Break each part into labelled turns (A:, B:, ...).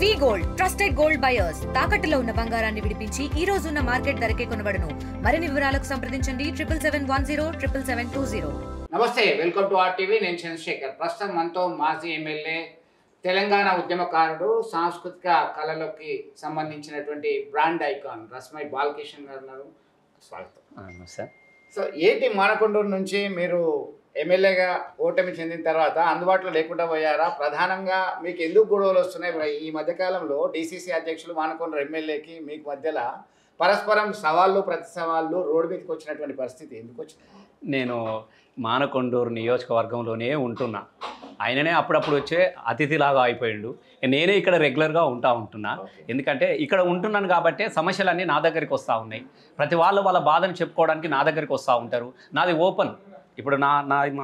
A: వి gold trusted gold buyers తాకట్టులో ఉన్న బంగారాన్ని విడిపించి ఈ రోజు ఉన్న మార్కెట్ ధరకే కొనబడును. మరిన్ని వివరాలకు సంప్రదించండి 77107720.
B: నమస్తే, వెల్కమ్ టు RTV. నేను చంద్రశేఖర్. ప్రస్తుతం మనతో మాజీ ఎమ్మెల్యే, తెలంగాణ ఉద్యమకారుడు, సాంస్కృతిక కళలకి సంబంధించినటువంటి బ్రాండ్ ఐకాన్ రస్మై బాలకిషన్ గారు ఉన్నారు. స్వాగతం. సో ఏంటి, మానకొండూరు నుంచి మీరు ఎమ్మెల్యేగా ఓటమి చెందిన తర్వాత అందుబాటులో లేకుండా పోయారా? ప్రధానంగా మీకు ఎందుకు గొడవలు వస్తున్నాయి? ఈ మధ్యకాలంలో DCC అధ్యక్షులు, మానకొండూరు ఎమ్మెల్యేకి మీకు మధ్యలో పరస్పరం సవాళ్ళు ప్రతి సవాళ్ళు రోడ్డు మీదకి వచ్చినటువంటి పరిస్థితి ఎందుకు వచ్చింది?
C: నేను మానకొండూరు నియోజకవర్గంలోనే ఉంటున్నా. ఆయననే అప్పుడప్పుడు వచ్చే అతిథిలాగా అయిపోయిండు. నేనే ఇక్కడ రెగ్యులర్గా ఉంటున్నా. ఎందుకంటే ఇక్కడ ఉంటున్నాను కాబట్టి సమస్యలన్నీ నా దగ్గరికి వస్తూ ఉన్నాయి. ప్రతి వాళ్ళు వాళ్ళ బాధను చెప్పుకోవడానికి నా దగ్గరికి వస్తూ ఉంటారు. నాది ఓపెన్. ఇప్పుడు మా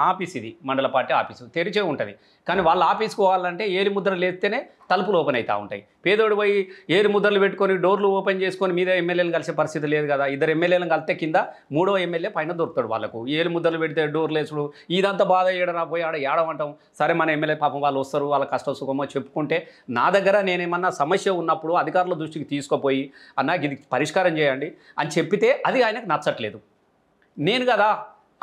C: ఆఫీస్ ఇది మండల పార్టీ ఆఫీసు తెరిచే ఉంటుంది. కానీ వాళ్ళ ఆఫీస్కి పోవాలంటే ఏరి ముద్రలు లేస్తేనే తలుపులు ఓపెన్ అవుతూ ఉంటాయి. పేదోడు పోయి ఏరి ముద్రలు పెట్టుకొని డోర్లు ఓపెన్ చేసుకొని మీద ఎమ్మెల్యేలు కలిసే పరిస్థితి లేదు కదా. ఇద్దరు ఎమ్మెల్యేలను కలిస్తే కింద మూడో ఎమ్మెల్యే పైన దొరుకుతాడు వాళ్ళకు. ఏరి ముద్రలు పెడితే డోర్లు వేసుడు ఇదంతా బాధ ఏడరా పోయి ఏడమంటాం. సరే, మన ఎమ్మెల్యే పాపం వాళ్ళు వస్తారు, వాళ్ళ కష్ట సుఖమో చెప్పుకుంటే నా దగ్గర నేనేమన్నా సమస్య ఉన్నప్పుడు అధికారుల దృష్టికి తీసుకుపోయి అన్నకి ఇది పరిష్కారం చేయండి అని చెప్పితే అది ఆయనకు నచ్చట్లేదు. నేను కదా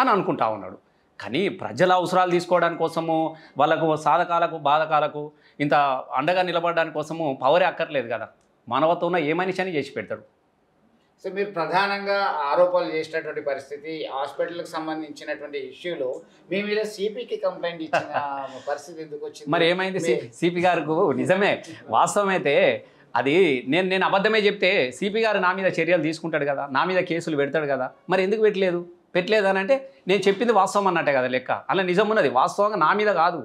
C: అని అనుకుంటా ఉన్నాడు. కానీ ప్రజల అవసరాలు తీసుకోవడానికి కోసము, వాళ్ళకు సాధకాలకు బాధకాలకు ఇంత అండగా నిలబడడానికి కోసము పవరే అక్కర్లేదు కదా. మానవత్వంలో ఏ మనిషి అని చేసి పెడతాడు.
B: సో మీరు ప్రధానంగా ఆరోపణలు చేసినటువంటి పరిస్థితి, హాస్పిటల్కి సంబంధించినటువంటి ఇష్యూలో మీ మీద CPకి కంప్లైంట్ ఇచ్చిన పరిస్థితి ఎందుకు వచ్చింది?
C: మరి ఏమైంది? CP గారికి నిజమే, వాస్తవమైతే అది నేను అబద్ధమే చెప్తే CP గారు నా మీద చర్యలు తీసుకుంటాడు కదా, నా మీద కేసులు పెడతాడు కదా. మరి ఎందుకు పెట్టలేదు అని అంటే నేను చెప్పింది వాస్తవం అన్నట్టే కదా లెక్క. అలా నిజం ఉన్నది. వాస్తవంగా నా మీద కాదు,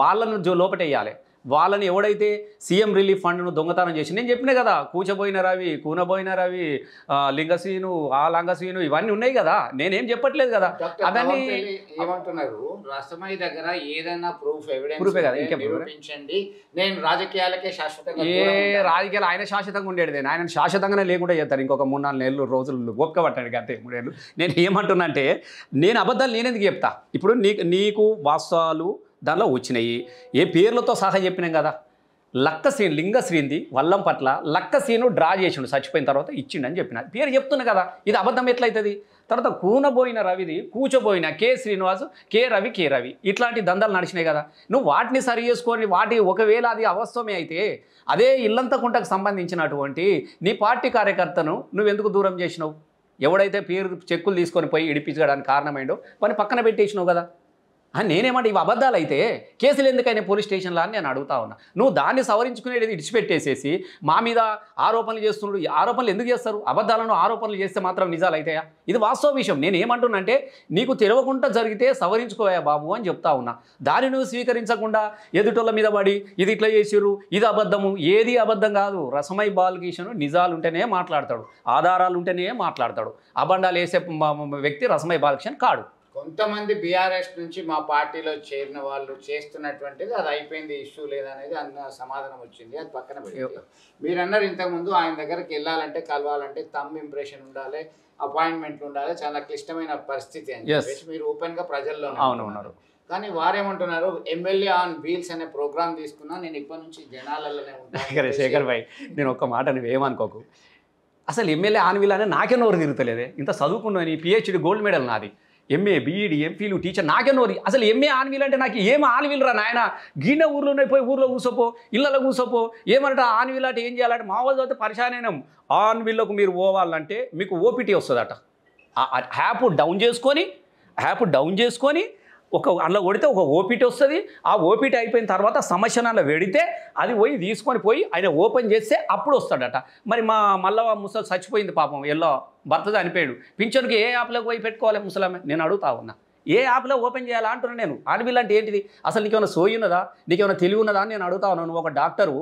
C: వాళ్ళను లోపటేయాలి. వాళ్ళని ఎవడైతే సీఎం రిలీఫ్ ఫండ్ను దొంగతనం చేసి, నేను చెప్పినా కదా, కూచబోయిన రవి, కూనబోయిన రవి, లింగశ్రీను, ఆ లంగశ్రీను ఇవన్నీ ఉన్నాయి కదా. నేనేం చెప్పట్లేదు కదా. అవన్నీ
B: ఏమంటున్నారు, రస్మై దగ్గర ఏదైనా ప్రూఫే కదా
C: నిరూపించండి,
B: నేను రాజకీయాలకే శాశ్వతంగా.
C: రాజకీయాలు ఆయన శాశ్వతంగా ఉండేది, ఆయన శాశ్వతంగానే లేకుండా చేస్తారు. ఇంకొక 3-4 నెలలు రోజులు గొప్ప పట్టాడు అంతే, 3 ఏళ్ళు. నేను ఏమంటున్నా అంటే, నేను అబద్ధాలు నేనెందుకు చెప్తా? ఇప్పుడు నీకు వాస్తవాలు దానిలో వచ్చినాయి. ఏ పేర్లతో సహా చెప్పినాం కదా. లక్కసీన్, లింగశ్రీంది వల్లం పట్ల లక్కసీను డ్రా చేసిండు, చచ్చిపోయిన తర్వాత ఇచ్చిండని చెప్పిన పేరు చెప్తున్నా కదా. ఇది అబద్ధం ఎట్లయితుంది? తర్వాత కూనబోయిన రవిది, కూచబోయిన K. శ్రీనివాసు, K. రవి ఇట్లాంటి దందాలు నడిచినాయి కదా. నువ్వు వాటిని సరి చేసుకొని ఒకవేళ అది అవాస్తవమే అయితే అదే ఇల్లంతకుంటకు సంబంధించినటువంటి నీ పార్టీ కార్యకర్తను నువ్వెందుకు దూరం చేసినావు? ఎవడైతే పేరు చెక్కులు తీసుకొని పోయి ఇడిపించడానికి కారణమైండో వాడిని పక్కన పెట్టేసినావు కదా. నేనేమంటే ఇవి అబద్ధాలు అయితే కేసులు ఎందుకైనా పోలీస్ స్టేషన్లో అని నేను అడుగుతా ఉన్నా. నువ్వు దాన్ని సవరించుకునేది ఇడిచిపెట్టేసేసి మా మీద ఆరోపణలు చేస్తున్నాడు. ఈ ఆరోపణలు ఎందుకు చేస్తారు? అబద్ధాలను ఆరోపణలు చేస్తే మాత్రం నిజాలు అవుతాయా? ఇది వాస్తవ విషయం. నేను ఏమంటున్నానంటే, నీకు తెలియకుండా జరిగితే సవరించుకోయా బాబు అని చెప్తా ఉన్నా. దాన్ని నువ్వు స్వీకరించకుండా ఎదుటోళ్ళ మీద పడి ఇది ఇట్లా చేసిరు, ఇది అబద్ధము. ఏది అబద్ధం కాదు. రస్మై బాలకిషన్ నిజాలు ఉంటేనే మాట్లాడతాడు, ఆధారాలు ఉంటేనే మాట్లాడతాడు. అబండాలు వేసే వ్యక్తి రస్మై బాలకిషన్ కాడు.
B: కొంతమంది BRS నుంచి మా పార్టీలో చేరిన వాళ్ళు చేస్తున్నటువంటిది అది అయిపోయింది, ఇష్యూ లేదనేది అన్న సమాధానం వచ్చింది. అది పక్కన పెట్టి మీరు అన్నారు ఇంతకుముందు ఆయన దగ్గరికి వెళ్ళాలంటే, కలవాలంటే థంబ్ ఇంప్రెషన్ ఉండాలి, అపాయింట్మెంట్లు ఉండాలి, చాలా క్లిష్టమైన పరిస్థితి అని చెప్పేసి మీరు ఓపెన్గా ప్రజల్లో ఉన్నారు. కానీ వారేమంటున్నారు, ఎమ్మెల్యే ఆన్ వీల్స్ అనే ప్రోగ్రామ్ తీసుకున్నా, నేను ఇప్పటి నుంచి జనాలలోనే ఉంటాను.
C: శేఖర్ భాయ్, నేను ఒక్క మాట నువ్వేమనుకోకు. అసలు ఎమ్మెల్యే ఆన్ వీల్ అనే నాకే నోరు తిరుగుతలేదే. ఇంత చదువుకున్నా, నీ PhD గోల్డ్ మెడల్ నాది, MA BEd MPhil టీచర్, నాకే నోరి. అసలు MA ఆన్వీల్ అంటే నాకు ఏం ఆన్వీల్ రా నాయన? గిన్నె ఊర్లోనే పోయి ఊర్లో కూర్చోపో, ఇళ్ళలో కూర్చోపో. ఏమంటే ఆన్వీల్ అంటే ఏం చేయాలంటే మా వాళ్ళు చదివితే పరిశానైనాం. ఆన్వీల్లోకి మీరు పోవాలంటే మీకు OPT వస్తుందట. యాప్ డౌన్ చేసుకొని అందులో కొడితే ఒక OPT వస్తుంది. ఆ OPT అయిపోయిన తర్వాత సమస్యను అలా పెడితే అది పోయి తీసుకొని పోయి ఆయన ఓపెన్ చేస్తే అప్పుడు వస్తాడట. మరి మళ్ళీ ముసలి చచ్చిపోయింది పాపం, ఎల్లో భర్త చనిపోయాడు. పింఛన్కి ఏ యాప్లోకి పోయి పెట్టుకోవాలి ముసలామె? నేను అడుగుతా ఉన్నా. ఏ యాప్లో ఓపెన్ చేయాలా అంటున్నాను నేను. ఆన్వీల్ అంటే ఏంటిది? అసలు నీకేమైనా సోయి ఉన్నదా? నీకేమైనా తెలివి ఉన్నదా అని నేను అడుగుతా ఉన్నాను. నువ్వు ఒక డాక్టరు,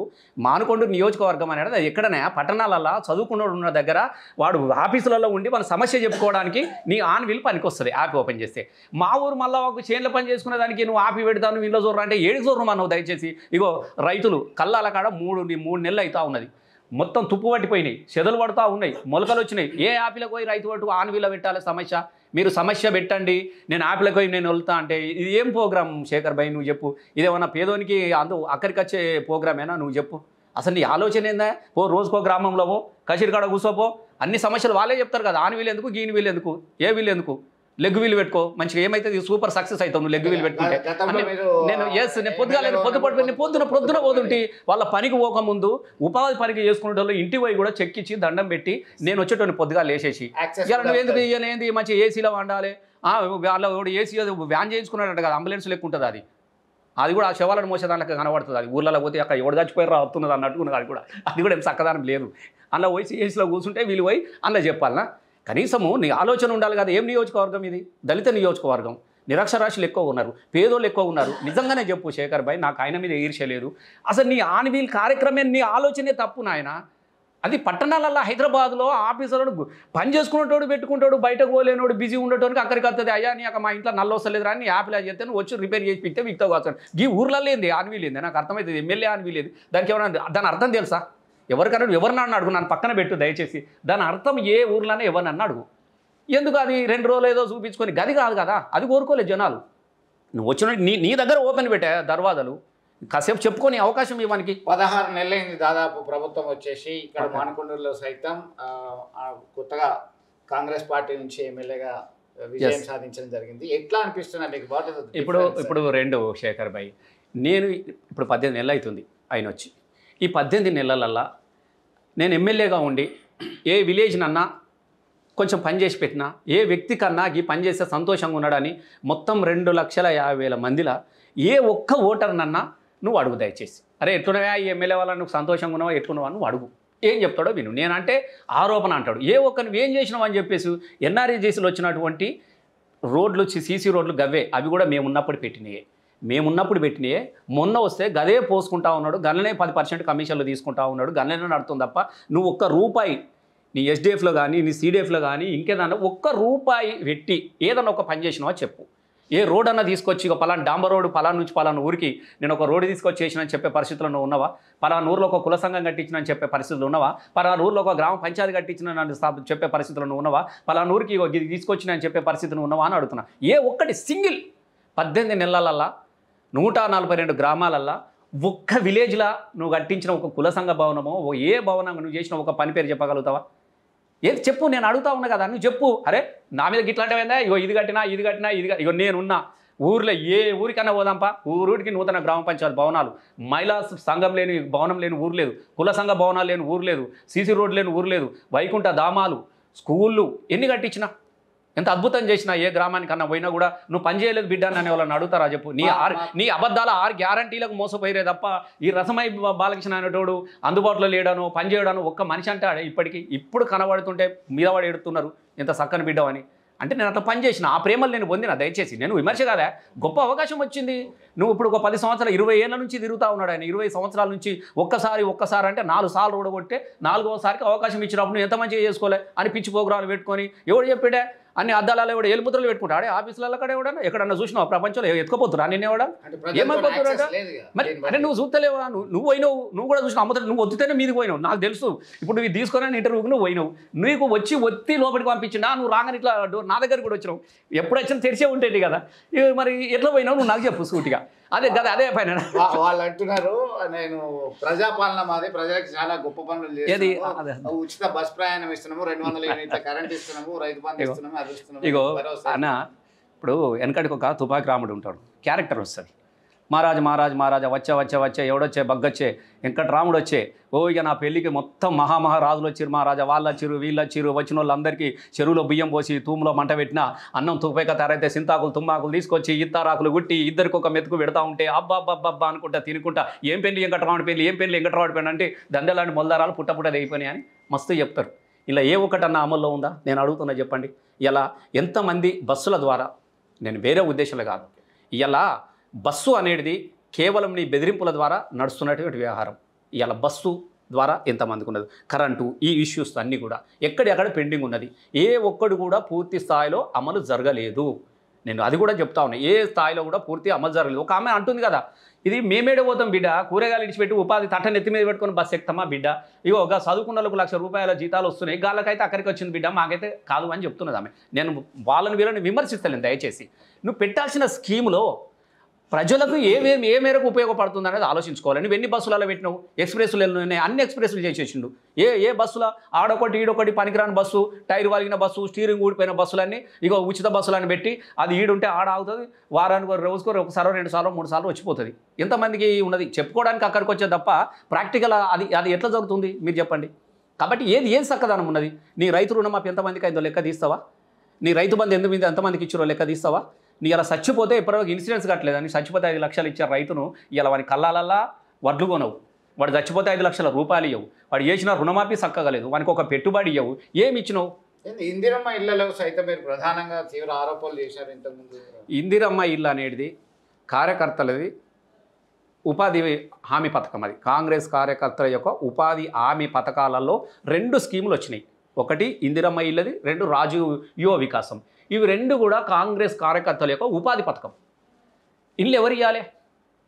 C: మానకొండూరు నియోజకవర్గం అనేది అది ఎక్కడనే పట్టణాలలో చదువుకున్నోడు ఉన్న దగ్గర వాడు ఆఫీసులలో ఉండి మన సమస్య చెప్పుకోవడానికి నీ ఆన్వీల్ పనికి వస్తుంది యాప్ ఓపెన్ చేస్తే. మా ఊరు మళ్ళీ ఒక చేనుల పని చేసుకునే దానికి నువ్వు ఆపి పెడతాను ఇంట్లో చూడరా అంటే ఏడికి చూడరు మనం. దయచేసి ఇగో రైతులు కళ్ళాల కాడ 3 నెలలు అవుతా ఉన్నది. మొత్తం తుప్పు పట్టిపోయినాయి, చెదలు పడుతూ ఉన్నాయి, మొలకలు వచ్చినాయి. ఏ యాపిలకు పోయి రైతు పట్టు ఆన్వీల్లో పెట్టాలి సమస్య? మీరు సమస్య పెట్టండి, నేను యాప్లకు పోయి నేను వెళ్తా అంటే ఇది ఏం ప్రోగ్రామ్ శేఖర్ భాయ్? నువ్వు చెప్పు. ఇదేమన్నా పేదోనికి అక్కడికి వచ్చే ప్రోగ్రామేనా? నువ్వు చెప్పు. అసలు నీ ఆలోచన ఏందా? ఓ రోజుకో గ్రామంలో పో, కసిరికాడ కూర్చోపో, అన్ని సమస్యలు వాళ్ళే చెప్తారు కదా. ఆని వీలు ఎందుకు, గీని వీలు ఎందుకు, ఏ వీలు ఎందుకు, లెగ్ వీలు పెట్టుకో, మంచిగా ఏమైతే సూపర్ సక్సెస్ అవుతావు నువ్వు లెగ్ వీలు పెట్టుకుంటే. నేను నేను పొద్దున పోతుంటే వాళ్ళ పనికి పోకముందు ఉపాధి పనికి చేసుకునే వాళ్ళు ఇంటి పోయి కూడా చెక్కిచ్చి దండం పెట్టి నేను వచ్చేటోని పొద్దుగా లేచేసి నువ్వు ఎందుకు ఏంది మంచి ఏసీలో వండాలి, వాళ్ళ ఏసీ వ్యాన్ చేయించుకున్నాడంట కదా, అంబులెన్స్ లెక్క ఉంటుంది అది. అది కూడా ఆ శవాలను మోసేదానికి కనబడుతుంది. అది ఊళ్ళలో పోతే అక్కడ ఎవడు చచ్చిపోయి వస్తున్నది అన్నట్టుకున్నది. అది కూడా ఏం చక్కదానం లేదు. అందులో పోయి ఏసీలో కూర్చుంటే వీళ్ళు పోయి అందులో చెప్పాలనా? కనీసము నీ ఆలోచన ఉండాలి కదా. ఏం నియోజకవర్గం ఇది? దళిత నియోజకవర్గం. నిరక్షరాస్యులు ఎక్కువ ఉన్నారు, పేదోళ్ళు ఎక్కువ ఉన్నారు. నిజంగానే చెప్పు శేఖర్ భాయ్, నాకు ఆయన మీద ఈర్ష్య లేదు. అసలు నీ ఆన్వీల్ కార్యక్రమే నీ ఆలోచనే తప్పు నాయన. అది పట్టణాలలో హైదరాబాద్లో ఆఫీసర్లు పని చేసుకునేటోడు పెట్టుకుంటాడు, బయటకు పోలేనోడు బిజీ ఉండేటోనికి అక్కడికి వస్తుంది. అయ్యా నీ మా ఇంట్లో నల్ల వస్తలేదు అని యాప్లా చేస్తే నువ్వు వచ్చి రిపేర్ చేసి పిక్తే మిగతా వస్తాడు. ఈ ఊర్లలో ఏంది ఆన్వీల్ ఏంది? నాకు అర్థమవుతుంది. ఎమ్మెల్యే ఆన్వీల్ లేదు. దానికి ఏమన్నా దాని అర్థం తెలుసా? ఎవరికన్నా ఎవరినన్నా అడుగు, నన్ను పక్కన పెట్టు దయచేసి. దాని అర్థం ఏ ఊర్లోనే ఎవరినన్నా అడుగు. ఎందుకు అది 2 రోజులు ఏదో చూపించుకొని గది కాదు కదా, అది కోరుకోలేదు జనాలు. నువ్వు వచ్చిన నీ దగ్గర ఓపెన్ పెట్టా దర్వాజాలు, కాసేపు చెప్పుకొని అవకాశం ఇవ్వడానికి.
B: 16 నెలలైంది దాదాపు ప్రభుత్వం వచ్చేసి. ఇక్కడ మానకొండూరులో సైతం కొత్తగా కాంగ్రెస్ పార్టీ నుంచి ఎమ్మెల్యేగా విజయం సాధించడం జరిగింది. ఎట్లా అనిపిస్తున్నా మీకు?
C: ఇప్పుడు 2 శేఖర్ భాయ్, నేను ఇప్పుడు 18 నెలలు అవుతుంది ఆయన వచ్చి. ఈ 18 నెలలల్లా నేను ఎమ్మెల్యేగా ఉండి ఏ విలేజ్ నన్నా కొంచెం పని చేసి పెట్టినా, ఏ వ్యక్తి కన్నా ఈ పని చేస్తే సంతోషంగా ఉన్నాడని మొత్తం 2,50,000 మందిలో ఏ ఒక్క ఓటర్నన్నా నువ్వు అడుగు దయచేసి. అరే ఎట్లున్నావా ఈ ఎమ్మెల్యే వాళ్ళ, నువ్వు సంతోషంగా ఉన్నావా, ఎట్లున్నావా నువ్వు అడుగు. ఏం చెప్తాడో విను. నేనంటే ఆరోపణ అంటాడు. ఏ ఒక్క నువ్వేం చేసినావు అని చెప్పేసి ఎన్ఆర్ఈజీసీలో వచ్చినటువంటి రోడ్లు సీసీ రోడ్లు గవ్వే, అవి కూడా మేమున్నప్పుడు పెట్టినాయే. మొన్న వస్తే గదే పోసుకుంటా ఉన్నాడు, గన్ననే 10% కమిషన్లు తీసుకుంటా ఉన్నాడు, గన్ననే నడుతుంది తప్ప నువ్వు ఒక్క రూపాయి నీ ఎస్డిఎఫ్లో కానీ నీ సిడిఎఫ్లో కానీ ఇంకేదన్నా ఒక్క రూపాయి పెట్టి ఏదన్నా ఒక పని చేసినావా చెప్పు. ఏ రోడ్ అన్నా తీసుకొచ్చి ఇక పలానా డాంబర్ రోడ్డు పలానా నుంచి పలానా ఊరికి నేను ఒక రోడ్డు తీసుకొచ్చి చేసినని చెప్పే పరిస్థితుల్లో నువ్వు ఉన్నావా? పలానా ఊరిలో ఒక కుల సంఘం కట్టించినని చెప్పే పరిస్థితులు ఉన్నావా? పలానా ఊరిలో ఒక గ్రామ పంచాయతీ కట్టించిన చెప్పే పరిస్థితులు నువ్వు ఉన్నావా? పలానా ఊరికి తీసుకొచ్చినని చెప్పే పరిస్థితులు ఉన్నావా అని అడుగుతున్నా. ఏ ఒక్కటి సింగిల్ 18 నెలలల్లా 142 గ్రామాలల్లా ఒక్క విలేజ్లా నువ్వు కట్టించిన ఒక కుల సంఘ భవనమో ఏ భవనం నువ్వు చేసిన ఒక పని పేరు చెప్పగలుగుతావా? ఏది చెప్పు, నేను అడుగుతా ఉన్నా కదా, నువ్వు చెప్పు. అరే నా మీద గిట్లాంటివైందా, ఇగో ఇది కట్టినా ఇగో నేనున్నా ఊర్లో ఏ ఊరికన్నా పోదాంపా, ఊరికి నూతన గ్రామ పంచాయతీ భవనాలు, మహిళా సంఘం లేని భవనం లేని ఊరు లేదు, కుల సంఘ భవనాలు లేని ఊరు లేదు, సీసీ రోడ్లు లేని ఊరు లేదు, వైకుంఠ ధామాలు, స్కూళ్ళు ఎన్ని కట్టించినా, ఎంత అద్భుతం చేసినా ఏ గ్రామానికన్నా పోయినా కూడా నువ్వు పని చేయలేదు బిడ్డ అని వాళ్ళని అడుగుతారా చెప్పు. నీ అబద్ధాల 6 గ్యారంటీలకు మోసపోయిరే తప్ప ఈ రసమై బాలకృష్ణ అనేటోడు అందుబాటులో లేడాను, పని చేయడాను ఒక్క మనిషి అంటే ఇప్పుడు కనబడుతుంటే మీద వాడు ఎడుతున్నారు ఎంత చక్కని బిడ్డవని. అంటే నేను అట్లా పని చేసిన, ఆ ప్రేమలు నేను పొందిన. దయచేసి నేను విమర్శ కాదా, గొప్ప అవకాశం వచ్చింది. నువ్వు ఇప్పుడు ఒక 10 సంవత్సరాలు 20 ఏళ్ళ నుంచి తిరుగుతూ ఉన్నాడు ఆయన. 20 సంవత్సరాల నుంచి ఒక్కసారి అంటే 4 సార్లు ఓడగొట్టే 4వసారికి అవకాశం ఇచ్చినప్పుడు నువ్వు ఎంత మంచిగా చేసుకోలే అని పిచ్చి ప్రోగ్రాలు పెట్టుకొని ఎవడు చెప్పాడే అన్ని అద్దాలలో కూడా ఎలుపుత్రలు పెట్టుకుంటాడే ఆఫీసులలో అక్కడ ఎవడన్నా ఎక్కడన్నా చూసినావు ప్రపంచంలో ఎత్తుకోపోతురా నిన్న ఎవడా ఏమైపోతున్నా మరి? అంటే నువ్వు చూస్తలేవా? నువ్వు పోయినావు, నువ్వు కూడా చూసినావు అమ్మతో నువ్వు వద్దుతేనే మీది పోయినావు. నాకు తెలుసు ఇప్పుడు నువ్వు తీసుకొని ఇంటర్వ్యూకి నువ్వు పోయినావు, నీకు వచ్చి ఒత్తి లోపలికి పంపించిందా, నువ్వు రాగానే ఇట్లా నా దగ్గర కూడా వచ్చినావు. ఎప్పుడు వచ్చినా తెరిచే ఉండేది కదా, మరి ఎట్లా పోయినావు నువ్వు నాకు చెప్పు సూటిగా. అదే కదా, అదే పైన
B: వాళ్ళు అంటున్నారు నేను ప్రజాపాలన మాది, ప్రజలకు చాలా గొప్ప పనులు చేస్తున్నాము, ఉచిత బస్ ప్రయాణం ఇస్తున్నాము, 200 యూనిట్ల కరెంట్ ఇస్తున్నాము, రైతు బంధు ఇస్తున్నాము, అది ఇస్తున్నాము.
C: ఇగో అన్న ఇప్పుడు వెనకటికి ఒక తుపాకి రాముడు ఉంటాడు, క్యారెక్టర్ వస్తుంది. మహారాజా వచ్చే ఎవడొచ్చే బగ్గొచ్చే వెంకటరాముడు వచ్చే ఇక నా పెళ్ళికి మొత్తం మహారాజులు వచ్చిరు, మహారాజా వాళ్ళు వచ్చిరు వీళ్ళు వచ్చిరు, వచ్చిన వాళ్ళందరికీ చెరువులో బియ్యం పోసి తూములో మంట పెట్టిన అన్నం తుప్పైక తయారైతే సింతాకులు తుమ్మాకులు తీసుకొచ్చి ఇత్తారాకులు గుట్టి ఇద్దరికి ఒక మెతుకు పెడతా ఉంటే అబ్బా అనుకుంటా తినుకుంటా ఏం పెళ్ళి వెంకటరాముడి పెళ్ళి అంటే దండలాంటి మొలదారాలు పుట్ట దిగిపోయినాయి అని మస్తు చెప్తారు. ఇలా ఏ ఒక్కటన్నా అమల్లో ఉందా? నేను అడుగుతున్నా చెప్పండి. ఇలా ఎంతమంది బస్సుల ద్వారా, నేను వేరే ఉద్దేశాలు కాదు, ఇలా బస్సు అనేది కేవలం నీ బెదిరింపుల ద్వారా నడుస్తున్నటువంటి వ్యవహారం. ఇలా బస్సు ద్వారా ఎంతమందికి ఉన్నది, కరెంటు, ఈ ఇష్యూస్ అన్నీ కూడా ఎక్కడెక్కడ పెండింగ్ ఉన్నది. ఏ ఒక్కడు కూడా పూర్తి స్థాయిలో అమలు జరగలేదు. నేను అది కూడా చెప్తా ఉన్నా, ఏ స్థాయిలో కూడా పూర్తి అమలు జరగలేదు. ఒక ఆమె అంటుంది కదా, ఇది మేమేడే పోతాం బిడ్డ, కూరగాయలు ఇడిచిపెట్టి ఉపాధి తట్టని ఎత్తి మీద పెట్టుకొని బస్సు ఎక్కుతామా బిడ్డ, ఇగో ఒక చదువుకున్నలకు ₹1,00,000 జీతాలు వస్తున్నాయి, గాళ్ళకైతే అక్కడికి వచ్చింది బిడ్డ, మాకైతే కాదు అని చెప్తున్నది ఆమె. నేను వీళ్ళని విమర్శిస్తలేను దయచేసి. నువ్వు పెట్టాల్సిన స్కీములో ప్రజలకు ఏ మేరకు ఉపయోగపడుతుంది అనేది ఆలోచించుకోవాలి. నువ్వు ఎన్ని బస్సులలో పెట్టినావు? ఎక్స్ప్రెస్లు ఉన్నాయి, అన్ని ఎక్స్ప్రెస్లు చేసేసిండు. ఏ బస్సుల ఆడొకటి ఈడొకటి పనికిరాని బస్సు, టైర్ వాలిగిన బస్సు, స్టీరింగ్ ఊడిపోయిన బస్సులన్నీ ఇగో ఉచిత బస్సులని పెట్టి అది ఈడుంటే ఆడ ఆగుతుంది. వారానికి రోజుకో ఒకసారి 2 సార్లు 3 సార్లు వచ్చిపోతుంది. ఎంతమందికి ఉన్నది చెప్పుకోవడానికి అక్కడికి వచ్చే తప్ప ప్రాక్టికల్ అది ఎట్లా జరుగుతుంది మీరు చెప్పండి. కాబట్టి ఏది చక్కదనం ఉన్నది? నీ రైతు రుణమాఫీ ఎంతమందికి అయిందో లెక్క తీస్తావా? నీ రైతు బంధు ఎంతమందికి ఇచ్చారో లెక్క తీస్తావా? నీ ఇలా చచ్చిపోతే ఇప్పటివరకు ఇన్సూరెన్స్ కట్టలేదని చచ్చిపోతే 5 లక్షలు ఇచ్చారు రైతును. ఇలా వాని కళ్ళాలల్లా వడ్లు కొనవు. వాడు చచ్చిపోతే 5 లక్షల రూపాయలు ఇవ్వవు. వాడు చేసిన రుణమాఫీ చక్కగలేదు. వానికి ఒక పెట్టుబడి ఇవ్వవు. ఏమి ఇచ్చినావు?
B: ఇందిరమ్మ ఇళ్లలో సైతం మీరు ప్రధానంగా తీవ్ర ఆరోపణలు చేశారు ఇంతకుముందు.
C: ఇందిరమ్మ ఇల్లు అనేది కార్యకర్తలది ఉపాధి హామీ పథకం. అది కాంగ్రెస్ కార్యకర్తల యొక్క ఉపాధి హామీ పథకాలలో 2 స్కీములు వచ్చినాయి. ఒకటి ఇందిరమ్మ ఇల్లది, 2 రాజీవ్ యువ వికాసం. ఇవి 2 కూడా కాంగ్రెస్ కార్యకర్తల యొక్క ఉపాధి పథకం. ఇల్లు ఎవరు ఇవ్వాలి?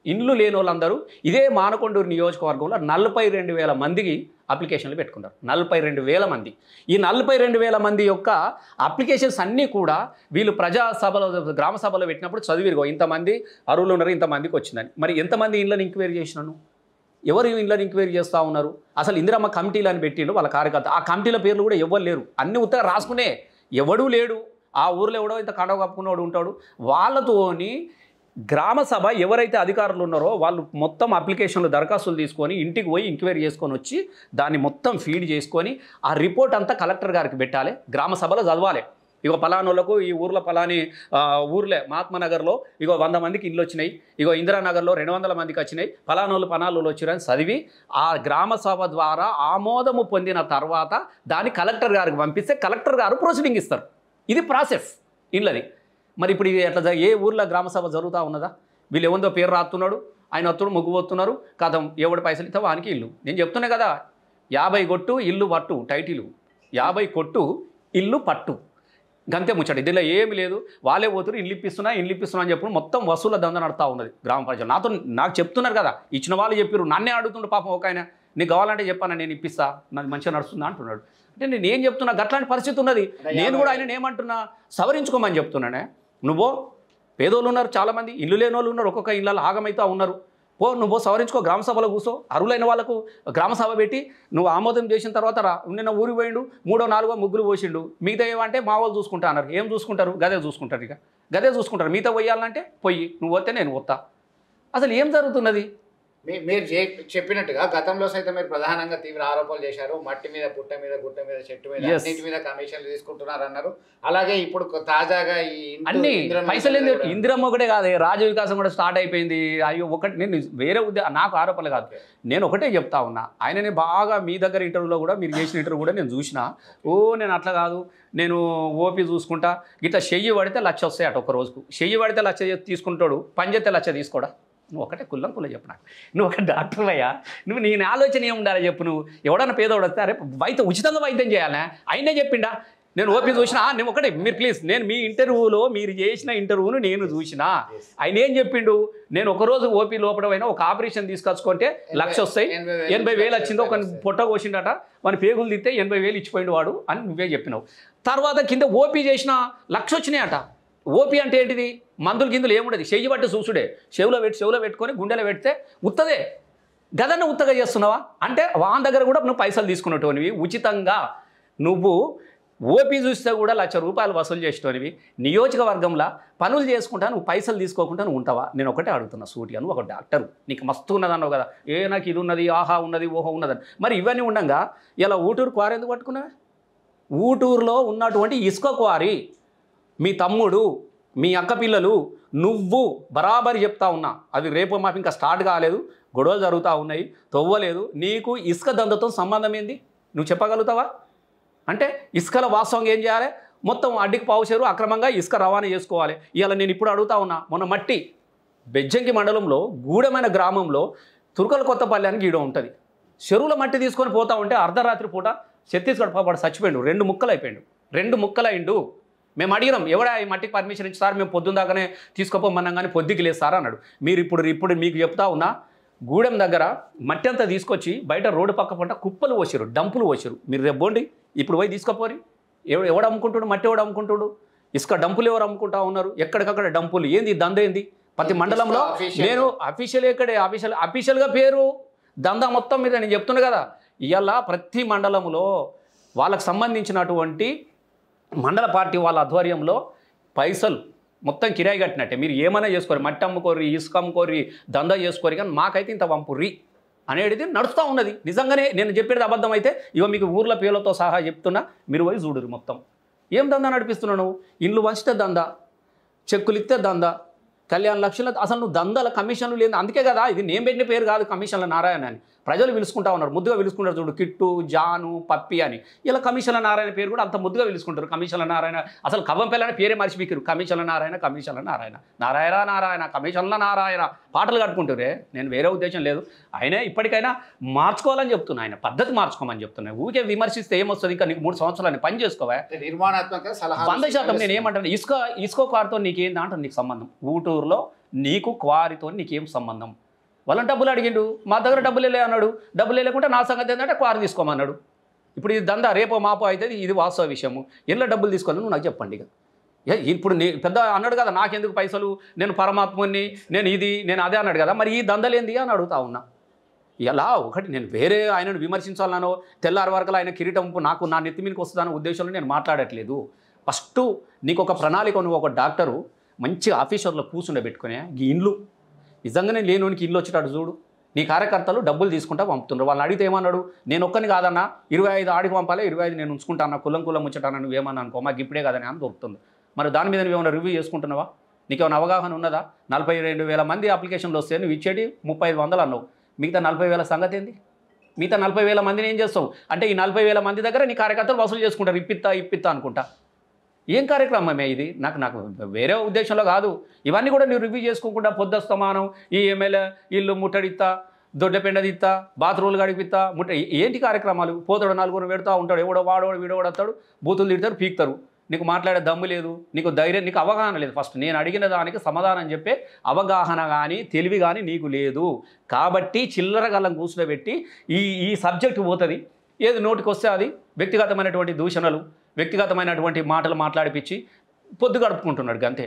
C: ఇండ్లు లేని వాళ్ళందరూ ఇదే మానకొండూరు నియోజకవర్గంలో 42,000 మందికి అప్లికేషన్లు పెట్టుకున్నారు. 42,000 మంది. ఈ 42,000 మంది యొక్క అప్లికేషన్స్ అన్నీ కూడా వీళ్ళు ప్రజాసభలో గ్రామ సభలో పెట్టినప్పుడు చదివిరుగో ఇంతమంది అర్హులు ఉన్నారు, ఇంతమందికి వచ్చిందని. మరి ఎంతమంది ఇళ్ళని ఎంక్వైరీ చేసినాను? ఎవరు ఇళ్ళని ఎంక్వైరీ చేస్తూ ఉన్నారు? అసలు ఇందిరమ్మ కమిటీలు అని పెట్టిండు వాళ్ళ కార్యకర్త. ఆ కమిటీల పేర్లు కూడా ఎవరు లేరు. అన్ని ఉత్తగా రాసుకునే ఎవడూ లేడు. ఆ ఊర్లో ఎవడో ఇంత కండవ కప్పుకున్నవాడు ఉంటాడు. వాళ్ళతోని గ్రామ సభ ఎవరైతే అధికారులు ఉన్నారో వాళ్ళు మొత్తం అప్లికేషన్లు దరఖాస్తులు తీసుకొని ఇంటికి పోయి ఎంక్వైరీ చేసుకొని వచ్చి దాన్ని మొత్తం ఫీడ్ చేసుకొని ఆ రిపోర్ట్ అంతా కలెక్టర్ గారికి పెట్టాలి. గ్రామ సభలో చదవాలి. ఇగో పలానోళ్ళకు ఈ ఊర్లో పలాని ఊర్లే మహాత్మానగర్లో ఇగో 100 మందికి ఇల్లు వచ్చినాయి, ఇగో ఇందిరానగర్లో 200 మందికి వచ్చినాయి, పలానోళ్ళు పనాలు వచ్చినాయని చదివి ఆ గ్రామ సభ ద్వారా ఆమోదము పొందిన తర్వాత దాన్ని కలెక్టర్ గారికి పంపిస్తే కలెక్టర్ గారు ప్రొసీడింగ్ ఇస్తారు. ఇది ప్రాసెస్ ఇళ్ళది. మరి ఇప్పుడు ఇది ఎట్లా ఏ ఊర్లో గ్రామ సభ జరుగుతూ ఉన్నదా? వీళ్ళు ఎవరిదో పేరు రాస్తున్నాడు, ఆయన వస్తుడు ముగ్గుపోతున్నారు, కథం ఎవడు పైసలు ఇస్తావు వానికి ఇల్లు. నేను చెప్తున్నా కదా, 50 కొట్టు ఇల్లు పట్టు టైటిలు, 50 కొట్టు ఇల్లు పట్టు, గంతే ముచ్చట. దీనిలో ఏమి లేదు. వాళ్ళే పోతున్నారు ఇల్లు ఇప్పిస్తున్నా అని చెప్పి మొత్తం వసూల దంద నడుతూ ఉన్నది గ్రామ ప్రజలు. నాకు చెప్తున్నారు కదా, ఇచ్చిన వాళ్ళు చెప్పారు. నన్నే అడుగుతుండు పాపం ఒక ఆయన, నీకు కావాలంటే చెప్పాను నేను ఇప్పిస్తా, నాకు మంచిగా నడుస్తుందా అంటున్నాడు. అంటే నేను ఏం చెప్తున్నా, గట్లాంటి పరిస్థితి ఉన్నది. నేను కూడా ఆయన ఏమంటున్నా, సవరించుకోమని చెప్తున్నానే. నువ్వు పేదోళ్ళు ఉన్నారు చాలామంది, ఇల్లు లేని వాళ్ళు ఉన్నారు, ఒక్కొక్క ఇళ్ళలో ఆగమైతే ఉన్నారు. నువ్వు సవరించుకో, గ్రామ సభలో కూర్చో, అరువులైన వాళ్ళకు గ్రామ సభ పెట్టి నువ్వు ఆమోదం చేసిన తర్వాత రా. నిన్న ఊరికి పోయిండు, 3, 4 ముగ్గురు పోసిండు, మిగతా ఏమంటే మా వాళ్ళు చూసుకుంటా అన్నారు. ఏం చూసుకుంటారు? గదే చూసుకుంటారు. ఇక గదే చూసుకుంటారు. మిగతా పోయాలంటే పొయ్యి, నువ్వు వస్తే నేను వస్తా. అసలు ఏం జరుగుతున్నది?
B: మీరు చెప్పినట్టుగా గతంలో సైతం మీరు ప్రధానంగా తీవ్ర ఆరోపణలు చేశారు. మట్టి మీద, పుట్ట మీద, గుట్ట మీద, చెట్టు మీద, అన్నిటి మీద కమిషన్లు తీసుకుంటున్నారు అన్నారు. అలాగే ఇప్పుడు తాజాగా ఈ
C: అన్ని పైసలు ఇందిరమ్మ ఒకటే కాదు, రాజ వికాసం కూడా స్టార్ట్ అయిపోయింది. అయ్యో ఒకటి నేను వేరే నాకు ఆరోపణలు కాదు, నేను ఒకటే చెప్తా ఉన్నా. ఆయననే బాగా మీ దగ్గర ఇంటర్వ్యూలో కూడా మీరు చేసిన ఇంటర్వ్యూ కూడా నేను చూసిన. నేను అట్లా కాదు, నేను ఓపీ చూసుకుంటా, ఇట్లా చెయ్యి పడితే 1 లక్ష వస్తాయి అట ఒక రోజుకు. చెయ్యి పడితే 1 లక్ష తీసుకుంటాడు, పని చేస్తే 1 లక్ష తీసుకోడా? నువ్వు ఒకటే కుల్లం చెప్పు నాకు. నువ్వు ఒక డాక్టర్ అయ్యా, నువ్వు నేను ఆలోచన ఏముండాలి చెప్పు. నువ్వు ఎవడన్నా పేదోడు వస్తే అరే ఉచితంగా వైద్యం చేయాలా? అయినే చెప్పిండా? నేను ఓపీ చూసినా. నేను ఒకటే, మీరు ప్లీజ్, నేను మీ ఇంటర్వ్యూలో మీరు చేసిన ఇంటర్వ్యూను నేను చూసిన. ఆయన ఏం చెప్పిండు, నేను ఒకరోజు ఓపీ లోపడమైనా ఒక ఆపరేషన్ తీసుకొచ్చుకుంటే 1 లక్ష వస్తాయి, 80,000 వచ్చిందో ఒక పొట్ట కోసిండట, మన పేగులు తిస్తే 80,000 ఇచ్చిపోయిండు వాడు అని నువ్వే చెప్పినావు. తర్వాత కింద ఓపీ చేసిన 1 లక్ష వచ్చినాయట. ఓపీ అంటే ఏంటిది? మందులు గిందులు ఏముండదు, చెయ్యి బట్టి చూసుడే, చెవులో పెట్టుకొని గుండెలో పెడితే ఉత్తదే. గదన్న ఉత్తగా చేస్తున్నావా అంటే వాని దగ్గర కూడా నువ్వు పైసలు తీసుకున్నట్టునివి. ఉచితంగా నువ్వు ఓపీ చూస్తే కూడా 1 లక్ష రూపాయలు వసూలు చేసేటోనివి. నియోజకవర్గంలో పనులు చేసుకుంటా నువ్వు పైసలు తీసుకోకుండా నువ్వు ఉంటావా? నేను ఒకటే అడుగుతున్నా సూటిగా. నువ్వు ఒక డాక్టరు, నీకు మస్తు ఉన్నదన్నావు కదా, నాకు ఇది ఉన్నది, ఆహా ఉన్నది, ఓహో ఉన్నదని. మరి ఇవన్నీ ఉండగా ఇలా ఊటూరు క్వారీ ఎందుకు పట్టుకున్నావా? ఊటూరులో ఉన్నటువంటి ఇసుక క్వారీ మీ తమ్ముడు, మీ అక్క పిల్లలు, నువ్వు బరాబరి చెప్తా ఉన్నా. అది రేపు మాకు ఇంకా స్టార్ట్ కాలేదు, గొడవలు జరుగుతూ ఉన్నాయి, తవ్వలేదు. నీకు ఇసుక దందతో సంబంధం ఏంది? నువ్వు చెప్పగలుగుతావా? అంటే ఇసుకల వాస్తవంగా ఏం చేయాలి? మొత్తం అడ్డికి పావుచేరు అక్రమంగా ఇసుక రవాణా చేసుకోవాలి. ఇవాళ నేను ఇప్పుడు అడుగుతా ఉన్నా, మొన్న మట్టి బెజ్జంకి మండలంలో గూడెమైన గ్రామంలో తుర్కల కొత్తపల్లి అని గీడ ఉంటుంది. చెరువుల మట్టి తీసుకొని పోతా ఉంటే అర్ధరాత్రి పూట ఛత్తీస్గఢ్ పాపడు చచ్చిపోయాడు, 2 ముక్కలు అయిపోయాడు. 2 ముక్కలైండు. మేము అడిగినాం, ఎవడా ఈ మట్టికి పర్మిషన్ ఇచ్చి సార్, మేము పొద్దున్న దాకానే తీసుకోపోమన్నాం కానీ పొద్దుకి లేదు సార్ అన్నాడు. మీరు ఇప్పుడు మీకు చెప్తా ఉన్నా, గూడెం దగ్గర మట్టి అంతా తీసుకొచ్చి బయట రోడ్డు పక్క పంట కుప్పలు పోసారు, డంపులు పోసారు. మీరు రేపు పోండి, ఇప్పుడు పోయి తీసుకోపోరి. ఎవడు అమ్ముకుంటాడు? మట్టి ఎవడు అమ్ముకుంటాడు? ఇసుక డంపులు ఎవరు అమ్ముకుంటా ఉన్నారు? ఎక్కడికక్కడ డంపులు. ఏంది దంద? ఏంది ప్రతి మండలంలో నేను అఫీషియల్గా పేరు దందా మొత్తం మీద నేను చెప్తున్నా కదా. ఇవాళ ప్రతి మండలంలో వాళ్ళకు సంబంధించినటువంటి మండల పార్టీ వాళ్ళ ఆధ్వర్యంలో పైసలు మొత్తం కిరాయి కట్టినట్టే. మీరు ఏమైనా చేసుకోరు, మట్టి అమ్ముకోరి, ఇసుక అమ్ముకోరి, దందా చేసుకోరి, కానీ మాకైతే ఇంత వంపుర్రి అనేది నడుస్తూ ఉన్నది. నిజంగానే నేను చెప్పేది అబద్ధం అయితే ఇగో మీకు ఊర్ల పేర్లతో సహా చెప్తున్నా, మీరు పోయి చూడురు. మొత్తం ఏం దందా నడిపిస్తున్నావు నువ్వు? ఇండ్లు వంచితే దందా, చెక్కులు ఇస్తే దందా, కళ్యాణ లక్షల అసలు నువ్వు దందాల కమిషన్లు లేదు. అందుకే కదా ఇది నేను పెట్టిన పేరు కాదు కమిషన్ల నారాయణ అని. ప్రజలు పిలుచుకుంటా ఉన్నారు, ముద్దుగా పిలుచుకుంటారు. చూడు కిట్టు, జాను, పప్పి అని. ఇలా కమిషన్ల నారాయణ పేరు కూడా అంత ముద్దుగా పిలుచుకుంటారు. కమిషన్ల నారాయణ అసలు కవ్వంపల్లి పేరే మర్చిపోయారు. కమిషన్ల నారాయణ, కమిషన్ల నారాయణ, నారాయణ నారాయణ, కమిషన్ల నారాయణ పాటలు కట్టుకుంటారే. నేను వేరే ఉద్దేశం లేదు. ఆయన ఇప్పటికైనా మార్చుకోవాలని చెప్తున్నా, ఆయన పద్ధతి మార్చుకోమని చెప్తున్నా. ఊరికే విమర్శిస్తే ఏమొస్తుంది? ఇంకా నీకు 3 సంవత్సరాలు పని చేసుకోవా?
B: నిర్మాణాత్మక సలహా
C: 100% నేను ఏమంటాను, ఇసుక క్వారీతో నీకేం దాంట్లో నీకు సంబంధం? ఊటూరులో నీకు క్వారీతో నీకేం సంబంధం? వాళ్ళని డబ్బులు అడిగిండు, మా దగ్గర డబ్బులు వెళ్ళే అన్నాడు. డబ్బులు వెళ్ళకుండా నా సంగతి ఏంటంటే క్వారీ తీసుకోమన్నాడు. ఇప్పుడు ఇది దందా రేపో మాపో అవుతుంది, ఇది వాస్తవ విషయము. ఎట్లా డబ్బులు తీసుకోవాలి నువ్వు నాకు చెప్పండి. ఇక ఇప్పుడు పెద్ద అన్నాడు కదా, నాకెందుకు పైసలు, నేను పరమాత్ముని, నేను అదే అన్నాడు కదా. మరి ఈ దందలేంది అని అడుగుతా ఉన్నా. ఇలా ఒకటి నేను వేరే ఆయనను విమర్శించాలనో తెల్లారి వరకు ఆయన కిరీటం నాకు నా నెత్తి మీదకి వస్తుందన్న ఉద్దేశంలో నేను మాట్లాడట్లేదు. ఫస్ట్ నీకు ఒక ప్రణాళిక, నువ్వు ఒక డాక్టరు మంచి ఆఫీసర్లో కూర్చుండబెట్టుకునే ఈ ఇండ్లు నిజంగానే లేనోనికి ఇల్లు వచ్చేటట్టు చూడు. నీ కార్యకర్తలు డబ్బులు తీసుకుంటా పంపుతున్నారు. వాళ్ళని అడిగితే ఏమన్నాడు, నేను ఒక్కని కాదన్నా 25 ఆడికి పంపాలి, 25 నేను ఉంచుకుంటాను, కులం ముచ్చటాను, నువ్వేమన్నా అనుకో, మాకు ఇప్పుడే కాదని అని దొరుకుతుంది. మరి దాని మీద నువ్వేమైనా రివ్యూ చేసుకుంటున్నావా? నీకేమైనా అవగాహన ఉన్నదా? 42,000 మంది అప్లికేషన్లు వస్తే నువ్వు ఇచ్చేటి 3500 అన్నావు. మిగతా 40,000 సంగతి ఏంది? మిగతా 40,000 మందిని ఏం చేస్తావు? అంటే ఈ 40,000 మంది దగ్గర నీ కార్యకర్తలు వసూలు చేసుకుంటారు, ఇప్పిత్తా అనుకుంటా. ఏం కార్యక్రమమే ఇది? నాకు వేరే ఉద్దేశంలో కాదు. ఇవన్నీ కూడా నువ్వు రివ్యూ చేసుకోకుండా పొద్దుస్తమానం ఈ ఎమ్మెల్యే ఇల్లు ముట్టడిత్తా, దొడ్డపెండదిత్తా, బాత్రూములు గడిపిత్తా, ఏంటి కార్యక్రమాలు? పోతాడు, 4 పెడతా ఉంటాడు, ఎవడో వాడోడు వీడోడు వస్తాడు, బూతులు తిడతారు, పీక్తారు. నీకు మాట్లాడే దమ్ము లేదు, నీకు ధైర్యం, నీకు అవగాహన లేదు. ఫస్ట్ నేను అడిగిన దానికి సమాధానం చెప్పే అవగాహన కానీ తెలివి కానీ నీకు లేదు. కాబట్టి చిల్లర గల్లం కూర్చోబెట్టి ఈ సబ్జెక్టు పోతుంది. ఏది నోటికి వస్తే అది వ్యక్తిగతమైనటువంటి దూషణలు, వ్యక్తిగతమైనటువంటి మాటలు మాట్లాడిపించి పొద్దు గడుపుకుంటున్నాడు అంతే.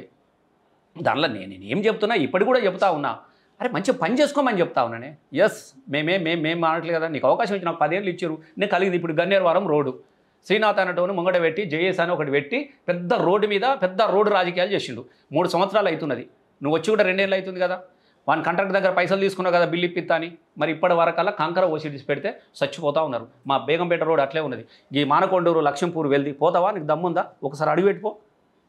C: దానిలో నేను ఏం చెప్తున్నా, ఇప్పటి కూడా చెప్తా ఉన్నా, అరే మంచిగా పని చేసుకోమని చెప్తా ఉన్నానే. ఎస్ మేము మాట్లాడలేదు కదా, నీకు అవకాశం ఇచ్చి నాకు 10 ఏళ్ళు ఇచ్చారు, నేను కలిగింది. ఇప్పుడు గన్నేరువారం రోడ్డు శ్రీనాథ్ అనేటోను ముంగట పెట్టి జేఎస్ అని ఒకటి పెట్టి పెద్ద రోడ్డు మీద పెద్ద రోడ్డు రాజకీయాలు చేసిండు. 3 సంవత్సరాలు అవుతున్నది. నువ్వు వచ్చి కూడా 2 ఏళ్ళు అవుతుంది కదా. వాని కాంట్రాక్ట్ దగ్గర పైసలు తీసుకున్నావు కదా, బిల్లు ఇప్పిస్తా అని. మరి ఇప్పటి వరకల్లా కంకర ఓసిడిసి పెడితే చచ్చిపోతా ఉన్నారు. మా బేగంపేట రోడ్ అట్లే ఉన్నది. ఈ మానకొండూరు లక్ష్మీపూర్ వెళ్ది పోతావా? నీకు దమ్ముందా? ఒకసారి అడుగు పెట్టుకో.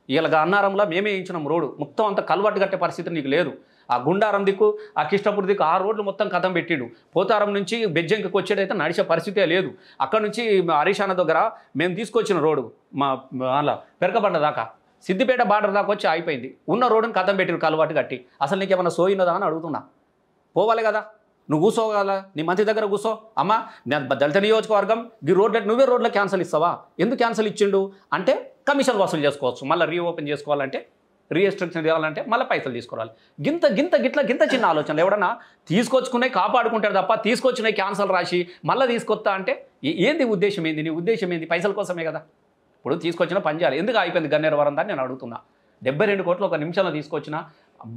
C: ఇలా అన్నారంలో మేమే ఇచ్చినాం రోడ్డు మొత్తం అంతా కల్వర్టు కట్టే పరిస్థితి నీకు లేదు. ఆ గుండారం దిక్కు, ఆ కిష్టపూర్ దిక్కు, ఆ రోడ్లు మొత్తం కథం పెట్టిండు. పోతారం నుంచి బెజ్జంకి వచ్చేటైతే నడిచే పరిస్థితే లేదు. అక్కడ నుంచి హరీషాన దగ్గర మేము తీసుకొచ్చిన రోడ్డు మా అలా పెరకబండ దాకా, సిద్దిపేట బార్డర్ దాకా వచ్చి అయిపోయింది. ఉన్న రోడ్డుని కథం పెట్టిరు కల్వర్టు కట్టి. అసలు నీకేమన్నా సోయినదా అని అడుగుతున్నా. పోవాలి కదా, నువ్వు కూర్చోగలరా? నీ మంత్రి దగ్గర కూర్చో. అమ్మ నేను దళిత నియోజకవర్గం ఈ రోడ్లకు నువ్వే రోడ్లో క్యాన్సల్ ఇస్తావా? ఎందుకు క్యాన్సల్ ఇచ్చిండు అంటే కమిషన్ వసూలు చేసుకోవచ్చు. మళ్ళీ రీఓపెన్ చేసుకోవాలంటే, రీఎస్ట్రక్షన్ చేయాలంటే మళ్ళీ పైసలు తీసుకోవాలి. గిట్ల చిన్న ఆలోచనలు ఎవడన్నా తీసుకొచ్చుకునే కాపాడుకుంటారు తప్ప తీసుకొచ్చినాయి క్యాన్సల్ రాసి మళ్ళీ తీసుకొస్తా అంటే ఏంది ఉద్దేశం? ఏంది నీ ఉద్దేశం? ఏంది? పైసల కోసమే కదా. ఇప్పుడు తీసుకొచ్చిన పని చేయాలి. ఎందుకు అయిపోయింది గన్నేరువరం దాన్ని నేను అడుగుతున్నా. 72 కోట్లు 1 నిమిషంలో తీసుకొచ్చినా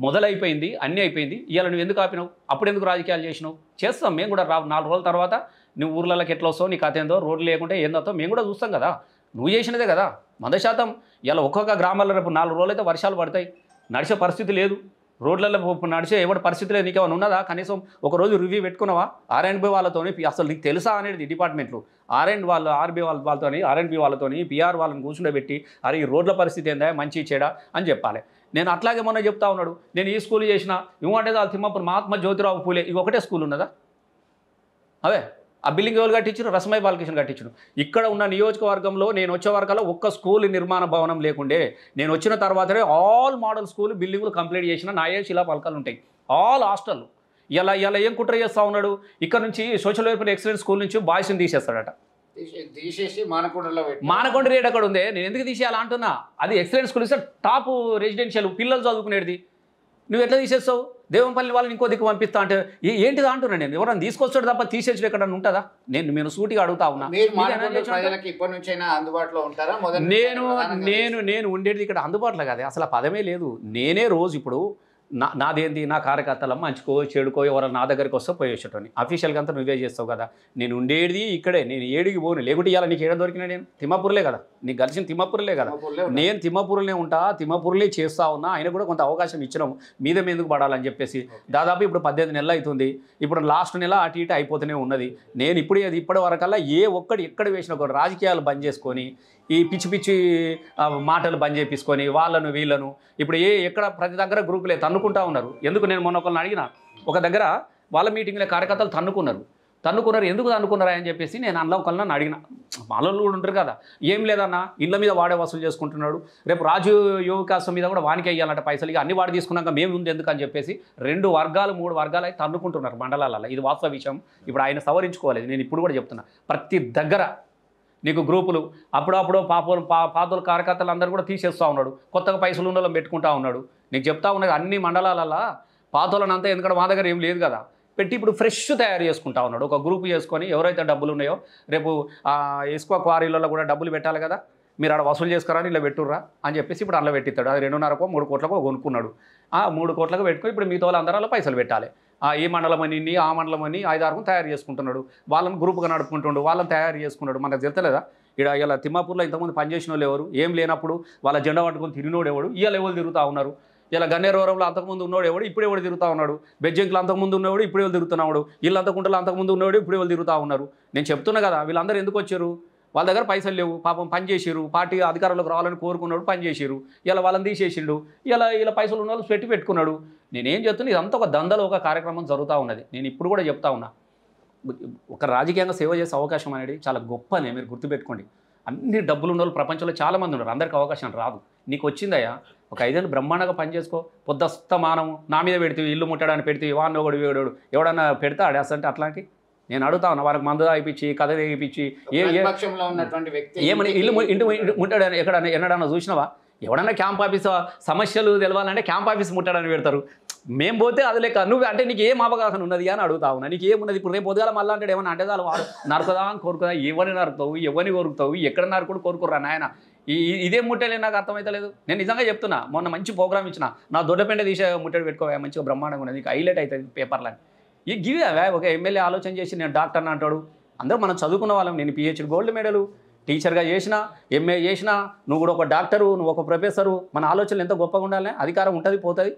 C: మొదలైపోయింది, అన్నీ అయిపోయింది. ఇవాళ నువ్వు ఎందుకు ఆపినావు? అప్పుడు ఎందుకు రాజకీయాలు చేసినావు? చేస్తాం మేము కూడా. 4 రోజుల తర్వాత నువ్వు ఊర్లలోకి ఎట్లా వస్తావు, నీ కథ ఏందో, రోడ్లు లేకుంటే ఏందో మేము కూడా చూస్తాం కదా. నువ్వు చేసినదే కదా 100%. ఇలా ఒక్కొక్క గ్రామాల్లో రేపు 4 రోజులు అయితే వర్షాలు పడతాయి, నడిచే పరిస్థితి లేదు. రోడ్లలో నడిచే ఎవరి పరిస్థితి లేదు. నీకేమైనా ఉన్నదా? కనీసం ఒకరోజు రివ్యూ పెట్టుకున్నావా? ఆర్ఎండ్బి వాళ్ళతో? అసలు నీకు తెలుసా అనేది డిపార్ట్మెంట్లు ఆర్బీ వాళ్ళతో, ఆర్ఎండ్బి వాళ్ళతో, పిఆర్ వాళ్ళని కూర్చుండబెట్టి అరే ఈ రోడ్ల పరిస్థితి ఏందా, మంచి చెడా అని చెప్పాలి. నేను అట్లాగే మొన్న చెప్తా ఉన్నాడు, నేను ఈ స్కూల్ చేసిన ఇవ్వంటే అది తిమ్మప్పుడు మహాత్మా జ్యోతిరావు పూలే ఇవి ఒకటే స్కూల్ ఉన్నదా? అవే ఆ బిల్డింగ్ ఎవరు కట్టించారు? రస్మై బాలకృష్ణ కట్టించారు. ఇక్కడ ఉన్న నియోజకవర్గంలో నేను వచ్చే వరకల్లా ఒక్క స్కూల్ నిర్మాణ భవనం లేకుండే. నేను వచ్చిన తర్వాతనే ఆల్ మోడల్ స్కూల్ బిల్డింగులు కంప్లీట్ చేసిన నాయే శిలా పలకలు ఉంటాయి. All hostel. ఇలా ఏం కుట్ర చేస్తూ ఉన్నాడు? ఇక్కడ నుంచి సోషల్ వెల్ఫేర్ ఎక్సలెన్స్ స్కూల్ నుంచి బాయ్స్ని తీసేస్తాడట.
B: తీసేసి
C: మానకొండ రేట్ అక్కడ ఉంది. నేను ఎందుకు తీసేయాలా అంటున్నా. అది ఎక్సలెన్స్ స్కూల్ ఇస్తే టాప్ రెసిడెన్షియల్ పిల్లలు చదువుకునేది. నువ్వు ఎట్లా తీసేస్తావు? దేవంపల్లి వాళ్ళని ఇంకో దిక్కు పంపిస్తా అంటే ఏంటిదా అంటున్నా నేను. ఎవరైనా తీసుకొస్తాడు తప్ప తీసేసి ఎక్కడన్నా ఉంటుందా? నేను సూటిగా అడుగుతా ఉన్నా. నేను ఉండేది ఇక్కడ అందుబాటులో కాదే. అసలు ఆ పదమే లేదు. నేనే రోజు ఇప్పుడు నాదేంది నా కార్యకర్తల మంచుకో చెడుకో ఎవరైనా నా దగ్గరికి వస్తే పోయేసేటోని అఫీషియల్గా అంతా నువ్వే చేస్తావు కదా నేను ఉండేది ఇక్కడే నేను ఏడికి పోను లేకుంటే ఇవాళ నీకు ఏడ దొరికినా నేను తిమ్మాపూర్లే కదా నీకు కలిసిన తిమ్మాపూర్లే కదా నేను తిమ్మాపూర్లే ఉంటా తిమ్మాపూర్లే చేస్తా ఉన్నా ఆయన కూడా కొంత అవకాశం ఇచ్చినాము మీద ఎందుకు పడాలని చెప్పేసి దాదాపు ఇప్పుడు 18 నెలలు అవుతుంది ఇప్పుడు లాస్ట్ నెల అటు ఇటు అయిపోతూనే ఉన్నది నేను ఇప్పటి వరకల్లా ఎక్కడ వేసిన ఒక రాజకీయాలు బంద్ చేసుకొని ఈ పిచ్చి పిచ్చి మాటలు బంద్ చేపించుకొని వాళ్ళను వీళ్ళను ఇప్పుడు ఎక్కడ ప్రతి దగ్గర గ్రూపులే తన్నుకుంటా ఉన్నారు ఎందుకు నేను మొన్న ఒకరిని అడిగిన ఒక దగ్గర వాళ్ళ మీటింగ్లో కార్యకర్తలు తన్నుకున్నారు ఎందుకు తన్నుకున్నారా అని చెప్పేసి నేను అందులో ఒకళ్ళని అడిగిన వాళ్ళు కూడా ఉంటారు కదా ఏం లేదన్నా ఇళ్ళ మీద వాడే వసూలు చేసుకుంటున్నాడు రేపు రాజు యువకాశం మీద కూడా వానికి అయ్యాలంట పైసలు ఇక అన్ని వాడు తీసుకున్నాక మేము ఉంది ఎందుకు అని చెప్పేసి 2 వర్గాలు 3 వర్గాలు అయితే తన్నుకుంటున్నారు మండలాలలో ఇది వాస్తవ విషయం ఇప్పుడు ఆయన సవరించుకోలేదు నేను ఇప్పుడు కూడా చెప్తున్నా ప్రతి దగ్గర నీకు గ్రూపులు అప్పుడప్పుడు పాతల కార్యకర్తలు అందరూ కూడా తీసేస్తూ ఉన్నాడు కొత్తగా పైసలు ఉన్న పెట్టుకుంటా ఉన్నాడు నీకు చెప్తా ఉన్నది అన్ని మండలాలలో పాతోళ్ళని అంతా ఎందుకంటే మా దగ్గర ఏం లేదు కదా పెట్టి ఇప్పుడు ఫ్రెష్ తయారు చేసుకుంటా ఉన్నాడు ఒక గ్రూప్ చేసుకొని ఎవరైతే డబ్బులు ఉన్నాయో రేపు ఇసుక క్వారీలలో కూడా డబ్బులు పెట్టాలి కదా మీరు ఆడ వసూలు చేసుకురాని ఇలా పెట్టుర్రా అని చెప్పేసి ఇప్పుడు అందులో పెట్టిస్తాడు అది 2.5కో 3 కోట్లకో కొనుక్కున్నాడు 3 కోట్లకు పెట్టుకొని ఇప్పుడు మిగతా వాళ్ళందరూ పైసలు పెట్టాలి ఈ మండలం అని ఆ మండలం అని 5-6 తయారు చేసుకుంటున్నాడు వాళ్ళని గ్రూప్గా నడుపుకుంటుండు వాళ్ళని తయారు చేసుకున్నాడు మనకు తెలుస్తలేదా ఇక్కడ ఇలా తిమ్మాపూర్లో ఇంతకుముందు పనిచేసిన వాళ్ళు ఎవరు ఏం లేనప్పుడు వాళ్ళ జెండా పట్టుకొని తిరిగినోడు ఎవడు ఇవాళ ఎవరు తిరుగుతూ ఉన్నారు ఇలా గన్నేరవరంలో అంతకుముందు ఉన్నవాడు ఎవడు ఇప్పుడు ఎవడు తిరుగుతూ ఉన్నాడు బెజ్జంకులు అంతకుముందు ఉన్నవాడు ఇప్పుడు ఎవరు తిరుగుతున్నాడు ఇల్లు అంతకుంటలో అంతకుముందు ఉన్నవాడు ఇప్పుడు ఎవరు తిరుగుతూ ఉన్నారు నేను చెప్తున్నా కదా వీళ్ళందరూ ఎందుకు వచ్చారు వాళ్ళ దగ్గర పైసలు లేవు పాపం పని చేసిరు పార్టీ అధికారంలోకి రావాలని కోరుకున్నాడు పని చేసిరు ఇలా వాళ్ళని తీసేసిండు ఇలా పైసలు ఉన్న వాళ్ళు పెట్టుకున్నాడు నేనేం చెప్తున్నా ఇదంతా ఒక దందలో ఒక కార్యక్రమం జరుగుతూ ఉన్నది నేను ఇప్పుడు కూడా చెప్తా ఉన్నా ఒక రాజకీయంగా సేవ చేసే అవకాశం అనేది చాలా గొప్పనే మీరు గుర్తుపెట్టుకోండి అన్ని డబ్బులు ఉన్న వాళ్ళు ప్రపంచంలో చాలామంది ఉన్నారు అందరికీ అవకాశం రాదు నీకు వచ్చిందయ్యా ఒక 5 ఏళ్ళు బ్రహ్మాండంగా పనిచేసుకో పొద్దుస్తమానము నా మీద పెడితే ఇల్లు ముట్టడానికి పెడితే వాడిని ఒకడు వేడు ఎవడన్నా పెడతా అడేస్తంటే అట్లాంటి నేను అడుగుతా ఉన్నా వారికి మందు తాగిపించి కథ తెగిపించి ఏమని ఇల్లు ఇంటి ముట్టాడని ఎన్నడన్నా చూసినావా ఎవడన్నా క్యాంప్ ఆఫీస్ సమస్యలు తెలవాలంటే క్యాంప్ ఆఫీస్ ముట్టాడని పెడతారు మేము పోతే అది లేక నువ్వు అంటే నీకు ఏం అవగాహన ఉన్నది అని అడుగుతా ఉన్నా నీకు ఏమున్నది ఇప్పుడు రేపు పొద్దుగాల మళ్ళీ అంటే ఏమన్నా అంటే చాలు వాడు నరకదా అని కోరుకుదా ఎవరిని నరుకుతావు ఎవరిని కోరుకుతావు ఎక్కడ నరుకుడు కోరుకురా నాయన ఇదేం ముట్టలే నాకు అర్థమవుతలేదు నేను నిజంగా చెప్తున్నా మొన్న మంచి ప్రోగ్రామ్ ఇచ్చిన నా దొడ్డపెండ తీసే ముట్టడి పెట్టుకోవా మంచిగా బ్రహ్మాండంగా ఉన్నది నీకు హైలైట్ అవుతుంది పేపర్లని గివి అవే ఒక ఎమ్మెల్యే ఆలోచన చేసి నేను డాక్టర్ని అంటాడు అందరూ మనం చదువుకున్న వాళ్ళం నేను PhD గోల్డ్ మెడల్ టీచర్గా చేసినా MA చేసినా నువ్వు కూడా ఒక డాక్టరు నువ్వు ఒక ప్రొఫెసరు మన ఆలోచనలు ఎంత గొప్పగా ఉండాలి అధికారం ఉంటుంది పోతుంది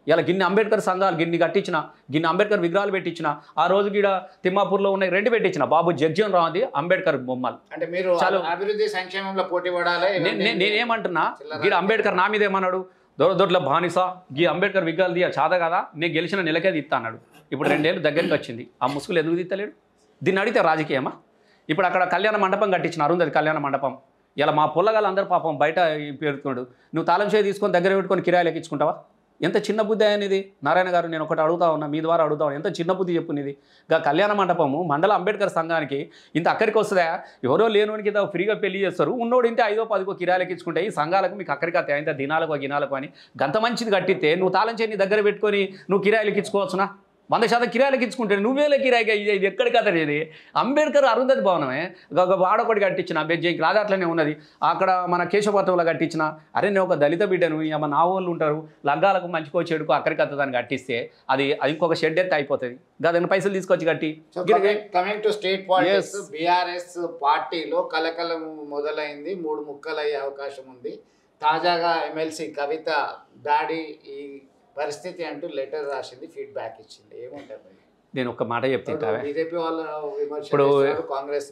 C: ఇలా గిన్ని అంబేద్కర్ సంఘాలు గిన్ని అంబేద్కర్ విగ్రహాలు పెట్టించిన ఆ రోజు గీడ తిమ్మాపూర్లో ఉన్నాయి 2 పెట్టించిన బాబు జగ్జీవన్ రావు అంబేద్కర్ బొమ్మలు
B: అంటే మీరు అభివృద్ధి సంక్షేమంలో పోటీ పడాలి
C: నేనేమంటున్నా గీడ అంబేద్కర్ నా మీద ఏమన్నాడు దొడ్ల బానిసా గీ అంబేద్కర్ విగ్రహాలు తీయ చాద కదా నేను గెలిచిన నెలకే తీస్తా అన్నాడు ఇప్పుడు 2 ఏళ్ళు దగ్గరికి వచ్చింది ఆ ముసుగులు ఎందుకు తీస్తలేడు దీన్ని అడిగితే రాజకీయమా ఇప్పుడు అక్కడ కళ్యాణ మండపం కట్టించిన అరుంధతి కళ్యాణ మండపం ఇలా మా పొల్లగాలు అందరూ పాపం బయట పెడుతున్నాడు నువ్వు తాళం చేయి తీసుకొని దగ్గర పెట్టుకొని కిరాయిలు ఎక్కించుకుంటావా ఎంత చిన్న బుద్ధి అనేది నారాయణ గారు నేను ఒకటి అడుగుతా ఉన్నా మీ ద్వారా అడుగుతా ఉన్నా ఎంత చిన్న బుద్ధి చెప్పునిది గా కళ్యాణ మండపము మండల అంబేద్కర్ సంఘానికి ఇంత అక్కడికి వస్తుందా ఎవరో లేనివానికి ఇంత ఫ్రీగా పెళ్లి చేస్తారు ఉన్నోడు ఇంటే 5-10 కిరాయిలు ఎక్కించుకుంటే ఈ సంఘాలకు మీకు అక్కడికి వస్తాయి ఇంత గినాలకు అని గంత మంచిది కట్టితే నువ్వు తాళం చేయి నీ దగ్గర పెట్టుకొని నువ్వు కిరాయిలు ఎక్కించుకోవచ్చునా 100% కిరాయిలకి ఇచ్చుకుంటే నువ్వేలే కిరాయిగా ఇది ఎక్కడికి అతనేది అంబేద్కర్ అరుంధతి భవనమే వాడొకటి కట్టించిన బెజ్జంకి అది అట్లనే ఉన్నది అక్కడ మన కేశవపట్నంలో కట్టించిన అరే నేను ఒక దళిత బిడ్డను మన నా వాళ్ళు ఉంటారు లగ్గాలకు మంచికో చెడుకో అక్కడికి వస్తుందని కట్టిస్తే అది ఇంకొక షెడ్ ఎత్తి అయిపోతుంది దాని పైసలు తీసుకొచ్చి కట్టి
B: coming to state politics BRS పార్టీలో కలకలం మొదలైంది 3 ముక్కలు అయ్యే అవకాశం ఉంది తాజాగా ఎమ్మెల్సీ కవిత డాడీ ఈ పరిస్థితి అంటూ లెటర్ రాసింది ఫీడ్బ్యాక్ ఇచ్చింది ఏముంటుంది
C: నేను ఒక మాట చెప్తా
B: బీజేపీ వాళ్ళ కాంగ్రెస్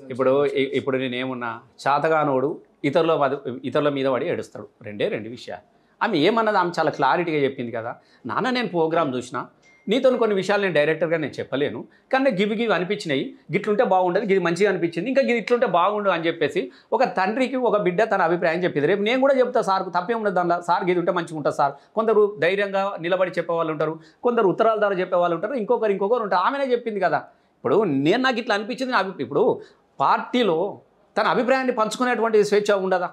C: ఇప్పుడు నేను ఏమున్నా చాతగానోడు ఇతరుల మీద పడి ఏడుస్తాడు 2 విషయాలు ఆమె ఏమన్నది ఆమె చాలా క్లారిటీగా చెప్పింది కదా నాన్న నేను ప్రోగ్రామ్ చూసిన నీతో కొన్ని విషయాలు నేను డైరెక్టర్గా నేను చెప్పలేను కానీ గివి అనిపించినాయి గిట్లుంటే బాగుండదు గిది మంచిగా అనిపించింది ఇంకా గిది ఇట్లుంటే బాగుండు అని చెప్పేసి ఒక తండ్రికి ఒక బిడ్డ తన అభిప్రాయం చెప్పింది రేపు నేను కూడా చెప్తా సార్కు తప్పే ఉండదు దానిలో సార్ గిది ఉంటే మంచిగా ఉంటుంది సార్ కొందరు ధైర్యంగా నిలబడి చెప్పేవాళ్ళు ఉంటారు కొందరు ఉత్తరాల ద్వారా చెప్పేవాళ్ళు ఉంటారు ఇంకొకరు ఉంటారు ఆమెనే చెప్పింది కదా ఇప్పుడు నాకు ఇట్లా అనిపించింది ఇప్పుడు పార్టీలో తన అభిప్రాయాన్ని పంచుకునేటువంటి స్వేచ్ఛ ఉండదా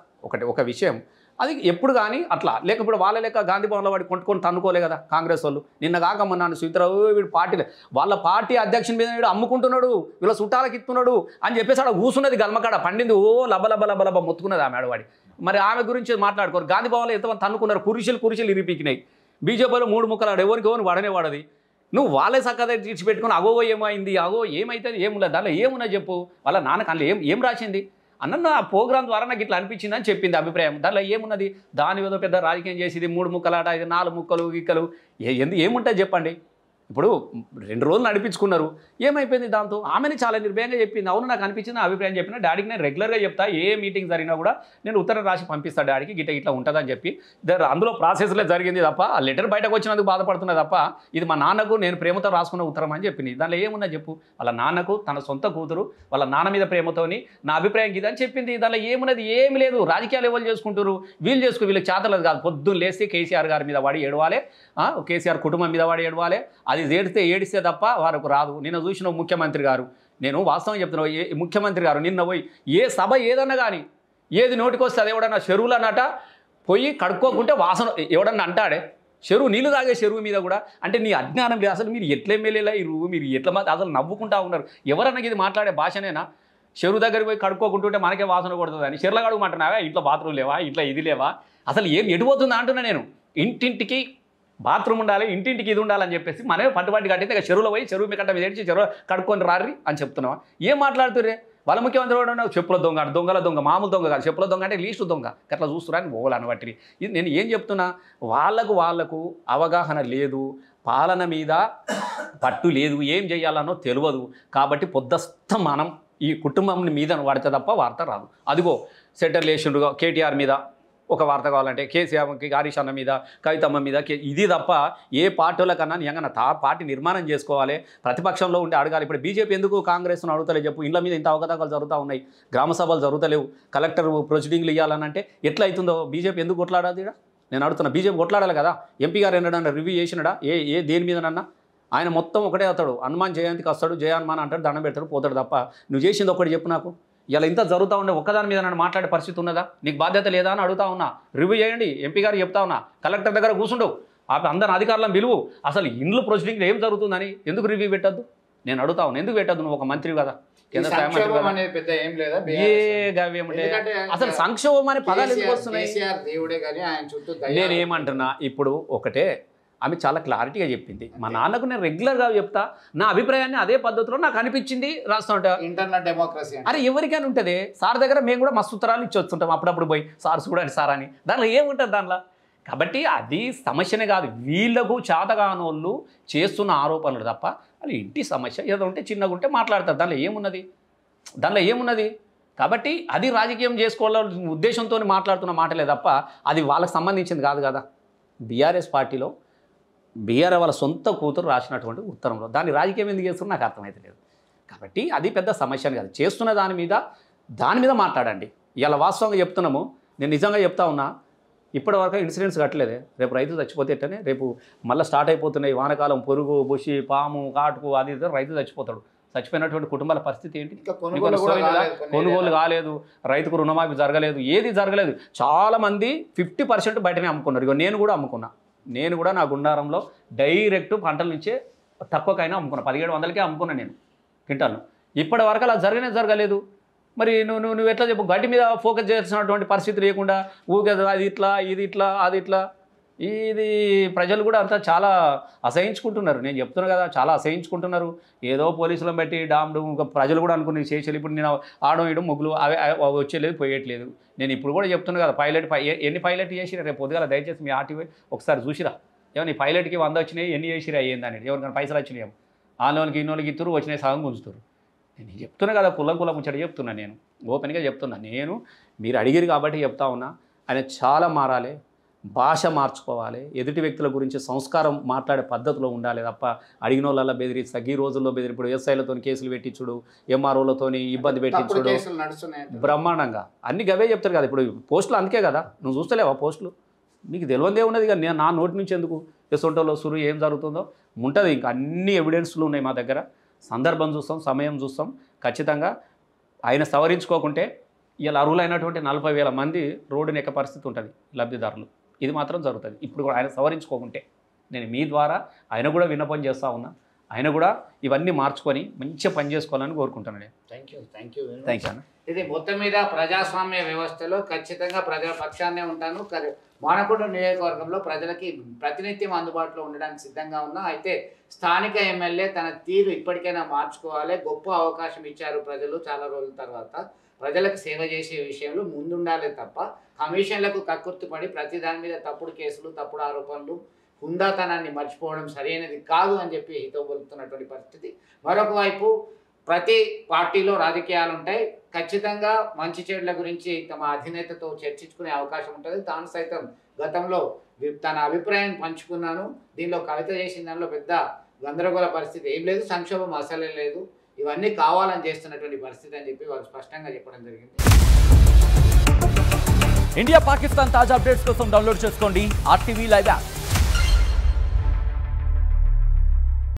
C: ఒక విషయం అది ఎప్పుడు కానీ అట్లా లేకపోతే వాళ్ళ లెక్క గాంధీ భవన్లో వాడి కొట్టుకొని తన్నుకోలే కదా కాంగ్రెస్ వాళ్ళు నిన్న కాక మొన్న సుమిత్రావు వీడు పార్టీలే వాళ్ళ పార్టీ అధ్యక్షుని మీద వీడు అమ్ముకుంటున్నాడు వీళ్ళ చుట్టాలకు ఇస్తున్నాడు అని చెప్పేసి అక్కడ కూర్చున్నది గల్మకాడ పండింది లబ్బ మొత్తుకున్నది ఆమె ఆడవాడి మరి ఆమె గురించి మాట్లాడుకోరు గాంధీ భవన్లో ఎంతమంది తన్నుకున్నారు కురిశలు ఇరిపికినాయి బీజేపీలో 3 ముక్కలు ఆడు ఎవరికి ఎవరు వాడనే వాడది. నువ్వు వాళ్ళే చక్కగా తీర్చిపెట్టుకుని అగో ఏమైంది అగో ఏమైతే ఏముండదు దాంట్లో ఏమున్నా చెప్పు. వాళ్ళ నాన్నకు అందులో ఏం రాసింది అన్న ఆ ప్రోగ్రామ్ ద్వారా నాకు ఇట్లా అనిపించింది అని చెప్పింది అభిప్రాయం. దాంట్లో ఏమున్నది? దాని ఏదో పెద్ద రాజకీయం చేసేది 3 ముక్కలాట, ఇది 4 ముక్కలు గిక్కలు ఏముంటుంది చెప్పండి. ఇప్పుడు 2 రోజులు నడిపించుకున్నారు, ఏమైపోయింది దాంతో? ఆమెని చాలా నిర్భయంగా చెప్పింది. అవును నాకు అనిపించింది అభిప్రాయం చెప్పిన డాడీకి నేను రెగ్యులర్గా చెప్తా, ఏ మీటింగ్ జరిగినా కూడా నేను ఉత్తరం రాసి పంపిస్తాను డాడీకి ఇట్లా ఉంటుందని చెప్పి. అందులో ప్రాసెస్లో జరిగింది తప్ప ఆ లెటర్ బయటకు వచ్చినందుకు బాధపడుతున్నా తప్ప ఇది మా నాన్నకు నేను ప్రేమతో రాసుకున్న ఉత్తరం అని చెప్పింది. దాంట్లో ఏమున్నా చెప్పు? వాళ్ళ నాన్నకు తన సొంత కూతురు వాళ్ళ నాన్న మీద ప్రేమతోని నా అభిప్రాయం ఇది అని చెప్పింది. దాంట్లో ఏమున్నది? ఏమి లేదు. రాజకీయాలు ఎవరు చేసుకుంటారు? వీళ్ళకి చేతలేదు కాదు. పొద్దున్న లేస్తే కేసీఆర్ గారి మీద వాడి ఏడవాలి, కేసీఆర్ కుటుంబం మీద వాడి ఏడవాలి. అది ఏడిస్తే తప్ప వారికి రాదు. నిన్న చూసిన ముఖ్యమంత్రి గారు, నేను వాస్తవం చెప్తున్నా, ముఖ్యమంత్రి గారు నిన్న పోయి ఏ సభ ఏదన్నా కానీ ఏది నోటికొస్తే అది ఎవడన్నా చెరువులు అన్నట పోయి కడుక్కోకుంటే వాసన ఎవడన్నా అంటాడే. చెరువు నీళ్ళు తాగే చెరువు మీద కూడా అంటే నీ అజ్ఞానం లేదు. అసలు మీరు ఎట్లా ఎమ్మెల్యేలా మీరు ఎట్లా అసలు నవ్వుకుంటా ఉన్నారు. ఎవరన్నా ఇది మాట్లాడే భాషనేనా? చెరువు దగ్గరికి పోయి కడుక్కోకుంటుంటే మనకే వాసన కొడుతుంది అని చెర్ల కడుగుమంటున్నావా? ఇంట్లో బాత్రూమ్ లేవా? ఇంట్లో ఇది లేవా? అసలు ఎడిపోతుందా అంటున్నా నేను. ఇంటింటికి బాత్రూమ్ ఉండాలి, ఇంటింటికి ఇది ఉండాలని చెప్పేసి మనమే పట్టుబట్టి కట్టితే ఇక చెరువులో పోయి చెరువు మీ కట్ట మీద ఏడ్చి చెరువు కడుక్కొని రారి అని చెప్తున్నావా? ఏం మాట్లాడుతుర్రే? వాళ్ళ ముఖ్యమంత్రి కూడా చెప్పుల దొంగల దొంగ మామూలు దొంగ కాదు, చెప్పుల దొంగ అంటే లీస్ట్ దొంగ అట్లా చూస్తున్నారని ఓళ్ళు బట్టి ఇది నేను ఏం చెప్తున్నా, వాళ్ళకు అవగాహన లేదు, పాలన మీద పట్టు లేదు, ఏం చేయాలనో తెలియదు. కాబట్టి పొద్దస్తమానం ఈ కుటుంబం మీద వాడితే తప్ప వార్త రాదు. అదిగో సెటిల్ చేసిండుగా కేటీఆర్ మీద ఒక వార్త కావాలంటే, కేసీఆర్కి హరీష్ అన్న మీద, కవితమ్మ మీద, ఇది తప్ప ఏ పార్టీల కన్నా నిజంగా పార్టీ నిర్మాణం చేసుకోవాలి, ప్రతిపక్షంలో ఉండి అడగాలి. ఇప్పుడు బీజేపీ ఎందుకు కాంగ్రెస్ను అడుగుతలే చెప్పు? ఇండ్ల మీద ఇంత అవకతవకలు జరుగుతూ ఉన్నాయి, గ్రామ సభలు జరుగుతలేవు, కలెక్టర్ ప్రొసీడింగ్లు ఇవ్వాలనంటే ఎట్లా అవుతుందో? బీజేపీ ఎందుకు కొట్లాడాలి? ఇక్కడ నేను అడుగుతున్నా. బీజేపీ కొట్లాడాలి కదా. ఎంపీ గారు ఎన్నడన్నా రివ్యూ చేసినాడా? దేని మీదనన్నా? ఆయన మొత్తం ఒకటే అవుతాడు, హనుమాన్ జయంతికి వస్తాడు, జయ హనుమాన్ అంటాడు, దండం పెడతాడు, పోతాడు తప్ప నువ్వు చేసింది ఒకటి చెప్పు నాకు. ఇలా ఇంత జరుగుతూ ఉండే ఒక్కదాని మీద నన్ను మాట్లాడే పరిస్థితి ఉన్నదా? నీకు బాధ్యత లేదా అని అడుగుతా ఉన్నా. రివ్యూ చేయండి, ఎంపీ గారు చెప్తా ఉన్నా, కలెక్టర్ దగ్గర కూర్చుండవు, అందరు అధికారులను పిలువు. అసలు ఇండ్లు ప్రొసీడింగ్లో ఏం జరుగుతుందని ఎందుకు రివ్యూ పెట్టద్దు? నేను అడుగుతా ఉన్నా. ఎందుకు పెట్టద్దు? నువ్వు ఒక మంత్రి కదా, కేంద్ర స్థాయి మంత్రి కదా. ఏ గవ్యం అంటే అసలు సంక్షోభం అనే పదాలు ఎందుకు వస్తున్నాయి? నేను ఏమంటున్నా, ఇప్పుడు ఒకటే ఆమె చాలా క్లారిటీగా చెప్పింది. మా నాన్నకు నేను రెగ్యులర్గా చెప్తా, నా అభిప్రాయాన్ని అదే పద్ధతిలో నాకు అనిపించింది రాస్తూ ఉంటా.
B: ఇంటర్నల్ డెమోక్రసీ
C: అరే ఎవరికైనా ఉంటుంది. సార్ దగ్గర మేము కూడా మస్తు ఉత్తరాలు ఇచ్చి వస్తుంటాం అప్పుడప్పుడు పోయి, సార్ చూడండి సార్ అని. దాంట్లో ఏముంటుంది దాంట్లో? కాబట్టి అది సమస్యనే కాదు, వీళ్ళకు చేతగానోళ్ళు చేస్తున్న ఆరోపణలు తప్ప అది ఇంటి సమస్య ఏదో ఉంటే చిన్నగా ఉంటే మాట్లాడతారు. దాంట్లో ఏమున్నది? కాబట్టి అది రాజకీయం చేసుకోవాలని ఉద్దేశంతో మాట్లాడుతున్న మాటలే తప్ప అది వాళ్ళకి సంబంధించింది కాదు కదా. బీఆర్ఎస్ పార్టీలో బీఆర్ వాళ్ళ సొంత కూతురు రాసినటువంటి ఉత్తరంలో దాన్ని రాజకీయం ఎందుకు చేస్తున్నా నాకు అర్థమైతే లేదు. కాబట్టి అది పెద్ద సమస్యని కాదు, చేస్తున్న దాని మీద మాట్లాడండి. ఇలా వాస్తవంగా చెప్తున్నాము. నేను నిజంగా చెప్తా ఉన్నా, ఇప్పటివరకు ఇన్సూరెన్స్ కట్టలేదే. రేపు రైతు చచ్చిపోతే ఎట్టనే, రేపు మళ్ళీ స్టార్ట్ అయిపోతున్నాయి వానకాలం, పురుగు బొషి పాము కాటుకు అది రైతు చచ్చిపోతాడు. చచ్చిపోయినటువంటి కుటుంబాల పరిస్థితి ఏంటి? కొనుగోలు కాలేదు, రైతుకు రుణమాఫీ జరగలేదు, ఏది జరగలేదు. చాలామంది 50% బయటనే అమ్ముకున్నారు. ఇక నేను కూడా అమ్ముకున్నా. నేను కూడా నా గుండారంలో డైరెక్ట్ పంటల నుంచే తక్కువకైనా అమ్ముకున్నా, 1700కే అమ్ముకున్నా నేను క్వింటాల్ను. ఇప్పటి వరకు అలా జరగలేదు. మరి నువ్వు ఎట్లా చెప్పు? గడ్డి మీద ఫోకస్ చేసినటువంటి పరిస్థితి లేకుండా ఊకే అది ఇట్లా ఇది ఇట్లా అది ఇట్లా, ఇది ప్రజలు కూడా అంతా చాలా అసహించుకుంటున్నారు. నేను చెప్తున్నా కదా, చాలా అసహించుకుంటున్నారు. ఏదో పోలీసులను బట్టి డామ్డు ప్రజలు కూడా అనుకుని చేసేది. ఇప్పుడు నేను ఆడడం ఇయడం ముగ్గులు అవి వచ్చేలేదు, పోయేట్లేదు. నేను ఇప్పుడు కూడా చెప్తున్నా కదా, ఎన్ని పైలట్ చేసిరా రేపు పొద్దుగాల దయచేసి మీ ఆర్టీవీ ఒకసారి చూసిరా. ఏమో నీ పైలట్కి 100 వచ్చినాయి, ఎన్ని చేసిరా ఏందని, ఎవరికైనా పైసలు వచ్చినాయి, ఆలోనికి ఇన్నోళ్ళకి ఇద్దరు వచ్చినాయి, సగం గుంజుతారు. నేను చెప్తున్నా కదా, కులం ముచ్చట చెప్తున్నా, నేను ఓపెన్గా చెప్తున్నా. మీరు అడిగిరు కాబట్టి చెప్తా ఉన్నా. ఆయన చాలా మారాలి, భాష మార్చుకోవాలి, ఎదుటి వ్యక్తుల గురించి సంస్కారం మాట్లాడే పద్ధతిలో ఉండాలి తప్ప అడిగిన వాళ్ళ బెదిరిస్తా. ఈ రోజుల్లో ఇప్పుడు ఎస్ఐలతో కేసులు పెట్టించుడు, ఎంఆర్ఓలతో ఇబ్బంది పెట్టించుడు, బ్రహ్మాండంగా అన్ని గవే చెప్తారు కదా. ఇప్పుడు పోస్టులు అందుకే కదా, నువ్వు చూస్తలేవా పోస్టులు? నీకు తెలియదే ఉన్నది కదా. నేను నా నోటి నుంచి ఎందుకు ఎసొంటోలో సురు ఏం జరుగుతుందో ఉంటుంది. ఇంకా అన్ని ఎవిడెన్స్లు ఉన్నాయి మా దగ్గర. సందర్భం చూస్తాం, సమయం చూస్తాం. ఖచ్చితంగా ఆయన సవరించుకోకుంటే ఇలా అర్హులైనటువంటి 40,000 మంది రోడ్డుని ఎక్క పరిస్థితి ఉంటుంది, లబ్ధిదారులు. ఇది మాత్రం జరుగుతుంది. ఇప్పుడు కూడా ఆయన సవరించుకోకుంటే నేను మీ ద్వారా ఆయన కూడా విన్నపం చేస్తూ ఉన్నా. ఆయన కూడా ఇవన్నీ మార్చుకొని మంచిగా పని చేసుకోవాలని కోరుకుంటున్నాను.
B: థ్యాంక్ యూ
C: థ్యాంక్స్ అన్న.
B: ఇది మొత్తం మీద ప్రజాస్వామ్య వ్యవస్థలో ఖచ్చితంగా ప్రజల పక్షాన్నే ఉంటాను. మానకొండ నియోజకవర్గంలో ప్రజలకి ప్రతినిత్యం అందుబాటులో ఉండడానికి సిద్ధంగా ఉన్నా. అయితే స్థానిక ఎమ్మెల్యే తన తీరు ఇప్పటికైనా మార్చుకోవాలి. గొప్ప అవకాశం ఇచ్చారు ప్రజలు చాలా రోజుల తర్వాత. ప్రజలకు సేవ చేసే విషయంలో ముందుండాలి తప్ప కమిషన్లకు కక్కుర్తిపడి ప్రతి దాని మీద తప్పుడు కేసులు, తప్పుడు ఆరోపణలు, హుందాతనాన్ని మర్చిపోవడం సరైనది కాదు అని చెప్పి హితోబలుతున్నటువంటి పరిస్థితి. మరొక వైపు ప్రతి పార్టీలో రాజకీయాలు ఉంటాయి. ఖచ్చితంగా మంచి చెడుల గురించి తమ అధినేతతో చర్చించుకునే అవకాశం ఉంటుంది. తాను సైతం గతంలో తన అభిప్రాయం పంచుకున్నాను. దీనిలో కవిత చేసిన దానిలో పెద్ద గందరగోళ పరిస్థితి ఏం లేదు, సంక్షోభం అసలే లేదు, ఇవన్నీ కావాలని చేస్తున్నటువంటి పరిస్థితి అని చెప్పి వాళ్ళు స్పష్టంగా చెప్పడం జరిగింది.
D: ఇండియా పాకిస్తాన్ తాజా అప్డేట్స్ కోసం డౌన్లోడ్ చేసుకోండి RTV లైవ్ యాప్.